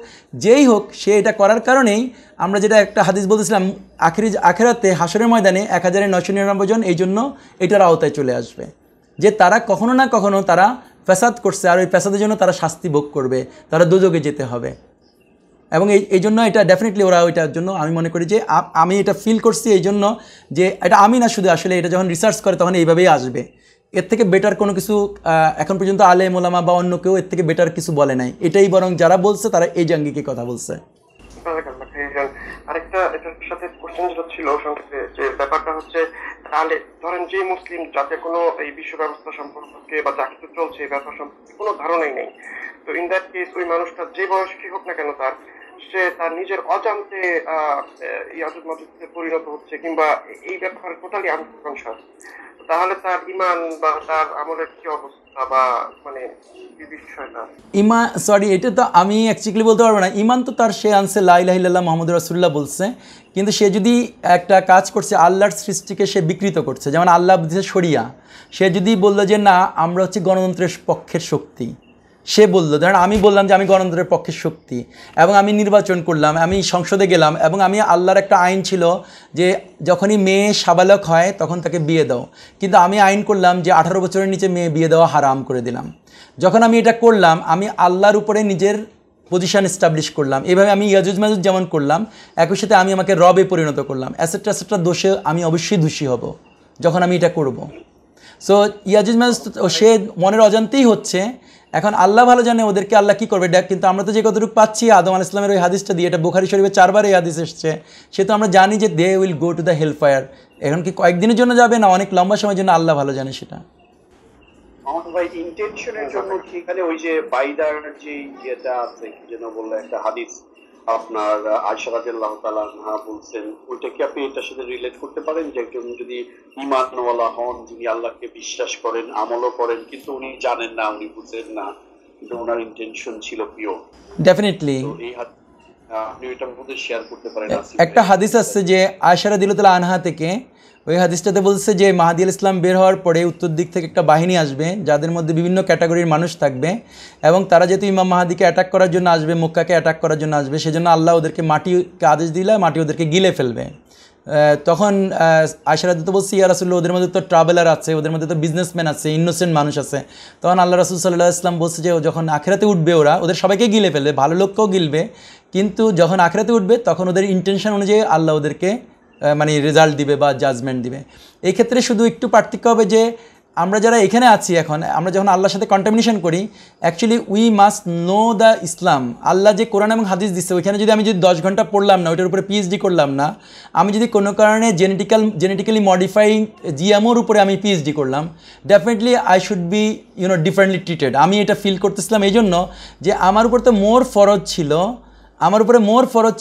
যেই হোক, সে এটা করার কারণেই আমরা যেটা একটা হাদিস বলতেছিলাম, আখেরাতে হাসরের ময়দানে 1999 জন এই জন্য এটার আওতায় চলে আসবে, যে তারা কখনো না কখনো তারা ফ্যাসাদ করছে, আর ওই ফ্যাসাদের জন্য তারা শাস্তি ভোগ করবে, তারা দোজখে যেতে হবে। এবং এই জন্য এটা ডেফিনেটলি ওরা ওইটার জন্য আমি মনে করি যে আমি এটা ফিল করছি এই জন্য যে এটা আমি না শুধু আসলে এটা যখন রিসার্চ করে তখন এইভাবেই আসবে। এর থেকে বেটার কোনো কিছু এখন পর্যন্ত আলেম ওলামা বা অন্য কেউ এর থেকে বেটার কিছু বলে নাই, এটাই বরং যারা বলছে তারা এই জাঙ্গিকে কথা বলছে। আরেকটা এটার সাথে কোশ্চেন যেটা ছিল সংক্ষেপে, যে ব্যাপারটা হচ্ছে তাহলে ধরেন যে মুসলিম যাতে কোনো এই বিশ্ব ব্যবস্থা সম্পর্কে বা যা কিছু চলছে এই ব্যাপার সম্পর্কে কোনো ধারণাই নেই, তো ইন দ্যাট কেস ওই মানুষটা যে বয়সী হোক না কেন সে তার নিজের অজান্তে ইয়াজুজ মাজুজে পরিণত হচ্ছে কিংবা এই ব্যাপারে টোটালি আনকনশাস, তাহলে তার ঈমান বা তার আমলের কি অবস্থা বা মানে বিষয়টা এটা তো আমি অ্যাকচুয়ালি বলতে পারবো না। ঈমান তো তার সে আনছে লা ইলাহা ইল্লাল্লাহ মুহাম্মাদুর রাসূলুল্লাহ বলছে, কিন্তু সে যদি একটা কাজ করছে আল্লাহর সৃষ্টিকে সে বিকৃত করছে, যেমন আল্লাহ দিয়েছে শরিয়া, সে যদি বললো যে না আমরা হচ্ছে গণতন্ত্রের পক্ষের শক্তি, সে বললো ধরেন আমি বললাম যে আমি গণতন্ত্রের পক্ষের শক্তি এবং আমি নির্বাচন করলাম, আমি সংসদে গেলাম এবং আমি আল্লাহর একটা আইন ছিল যে যখনই মেয়ে সাবালক হয় তখন তাকে বিয়ে দাও, কিন্তু আমি আইন করলাম যে 18 বছরের নিচে মেয়ে বিয়ে দেওয়া হারাম করে দিলাম। যখন আমি এটা করলাম আমি আল্লাহর উপরে নিজের পজিশন এস্টাবলিশ করলাম, এভাবে আমি ইয়াজুজ মাজুজ যেমন করলাম একই সাথে আমি আমাকে রবে পরিণত করলাম, অ্যাসেট্রা দোষে আমি অবশ্যই দোষী হব যখন আমি এটা করব। সো ইয়াজুজ মাজুজ সে মনের অজান্তেই হচ্ছে, এখন আল্লাহ ভালো জানে ওদেরকে আল্লাহ কী করবে, কিন্তু আমরা তো যে কতটুকু পাচ্ছি আদম আলাইহিস সালামের ওই হাদিসটা দিয়ে, এটা বুখারী শরীফে 4 বার এই হাদিস এসছে, সে তো আমরা জানি যে they will go to the hell fire. এখন কি কয়েকদিনের জন্য যাবে না অনেক লম্বা সময়ের জন্য, আল্লাহ ভালো জানে সেটা। আমাদের ভাই ইন্টেনশনের জন্য কি এখানে ওই যে বাইদার যে ইয়েটা আছে কি যেন বললে একটা হাদিস আপনার আয়েশা রাদিয়াল্লাহু তাআলা আনহা বলছেন, ওইটা কি আপনি এটার সাথে রিলেট করতে পারেন যে একজন যদি ঈমানওয়ালা হন, যিনি আল্লাহকে বিশ্বাস করেন আমলও করেন কিন্তু উনি জানেন না, উনি বুঝেন না, কিন্তু ওনার ইন্টেনশন ছিল পিওর? ডেফিনেটলি এই আপনি ওইটার মধ্যে শেয়ার করতে পারেন। একটা হাদিস আছে যে আয়েশা রাদিয়াল্লাহু তাআলা আনহা থেকে, ওই হাদিসটাতে বলছে যে মাহদী আলাইহিস সালাম বের হওয়ার পরে উত্তর দিক থেকে একটা বাহিনী আসবে যাদের মধ্যে বিভিন্ন ক্যাটাগরির মানুষ থাকবে এবং তারা যেহেতু ইমাম মাহাদিকে অ্যাটাক করার জন্য আসবে, মক্কাকে অ্যাটাক করার জন্য আসবে, সেজন্য আল্লাহ ওদেরকে মাটিকে আদেশ দিলে মাটি ওদেরকে গিলে ফেলবে। তখন আয়েশা রাদিয়াল্লাহু বলছে ইয়া রাসূলুল্লাহ ওদের মধ্যে তো ট্রাভেলার আছে, ওদের মধ্যে তো বিজনেসম্যান আছে, ইনোসেন্ট মানুষ আছে। তখন আল্লাহ রাসূল সাল্লাল্লাহু আলাইহি ওয়াসাল্লাম বলছে যে যখন আখিরাতে উঠবে ওদের সবাইকে গিলে ফেলবে, ভালো লোককেও গিলবে, কিন্তু যখন আখিরাতে উঠবে তখন ওদের ইন্টেনশন অনুযায়ী আল্লাহ ওদেরকে মানে রেজাল্ট দিবে বা জাজমেন্ট দিবে। এই ক্ষেত্রে শুধু একটু পার্থক্য হবে যে আমরা যারা এখানে আছি এখন, আমরা যখন আল্লাহর সাথে কন্টামিনেশন করি, actually we must know the Islam. Allah যে কোরআন এবং হাদিস দিচ্ছে ওইখানে যদি আমি যদি 10 ঘন্টা পড়লাম না, ওইটার উপরে পিএইচডি করলাম না, আমি যদি কোনো কারণে জেনেটিক্যালি মডিফাইং জিএমওর উপরে আমি পিএইচডি করলাম, definitely I should be differently treated. আমি এটা ফিল করতেছিলাম এই জন্য যে আমার উপর তো মোর ফরজ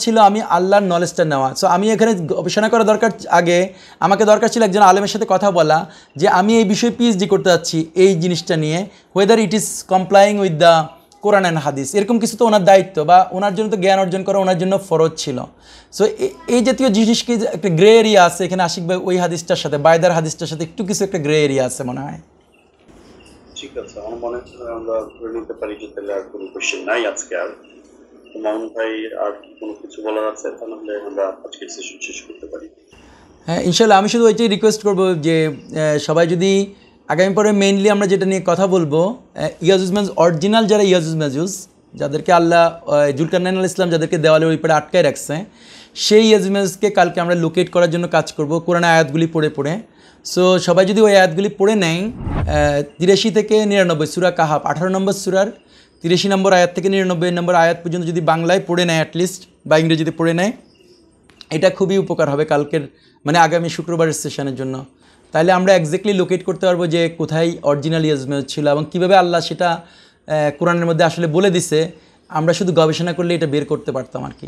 ছিল আমি আল্লাহর নলেজটা নেওয়া। সো আমি এখানে গবেষণা করা আমাকে দরকার ছিল একজন আলেমের সাথে কথা বলা যে আমি এই বিষয়ে পিএইচডি করতে যাচ্ছি এই জিনিসটা নিয়ে, whether it is কমপ্লাইং with the Quran and হাদিস, এরকম কিছু তো ওনার দায়িত্ব বা ওনার জন্য তো জ্ঞান অর্জন করা ওনার জন্য ফরজ ছিল। সো এই জাতীয় জিনিসকে একটা গ্রে এরিয়া আছে এখানে, আশিক ভাই ওই হাদিসটার সাথে বাইদার হাদিসটার সাথে একটু কিছু একটা গ্রে এরিয়া আছে মনে হয়। ঠিক আছে, আমার মনে হয় আমরা ধরে নিতে পারি যে তাহলে আর কোনো কোশ্চেন নাই আজকে। আর মামুন ভাই আর কি কোনো কিছু বলার আছে? তাহলে আমরা আজকের সেশন শেষ করতে পারি। হ্যাঁ ইনশাল্লাহ, আমি শুধু ওইটাই রিকোয়েস্ট করবো যে সবাই যদি আগামী পরে মেইনলি আমরা যেটা নিয়ে কথা বলবো, ইয়াজুজ মাজুজ অরিজিনাল যারা ইয়াজুজ মাজুজ যাদেরকে আল্লাহ জুলকারনাইন আলাইহিস সালাম যাদেরকে দেওয়ালে ওই পারে আটকায় রাখছে, সেই ইয়াজুজ মাজুজকে কালকে আমরা লোকেট করার জন্য কাজ করব কোরআনের আয়াতগুলি পড়ে। সো সবাই যদি ওই আয়াতগুলি পড়ে নেয় 83 থেকে 99 সূরা কাহাফ 18 নম্বর সূরার 83 নম্বর আয়াত থেকে 99 নম্বর আয়াত পর্যন্ত যদি বাংলায় পড়ে নেয় অ্যাটলিস্ট বা ইংরেজিতে পড়ে নেয়, এটা খুবই উপকার হবে কালকের মানে আগামী শুক্রবারের সেশনের জন্য। তাহলে আমরা এক্স্যাক্টলি লোকেট করতে পারবো যে কোথায় অরিজিনাল ইয়াজুজ মাজুজ ছিল এবং কীভাবে আল্লাহ সেটা কোরআনের মধ্যে আসলে বলে দিছে, আমরা শুধু গবেষণা করলে এটা বের করতে পারতাম আর কি।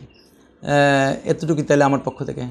এতটুকুই তাহলে আমার পক্ষ থেকে।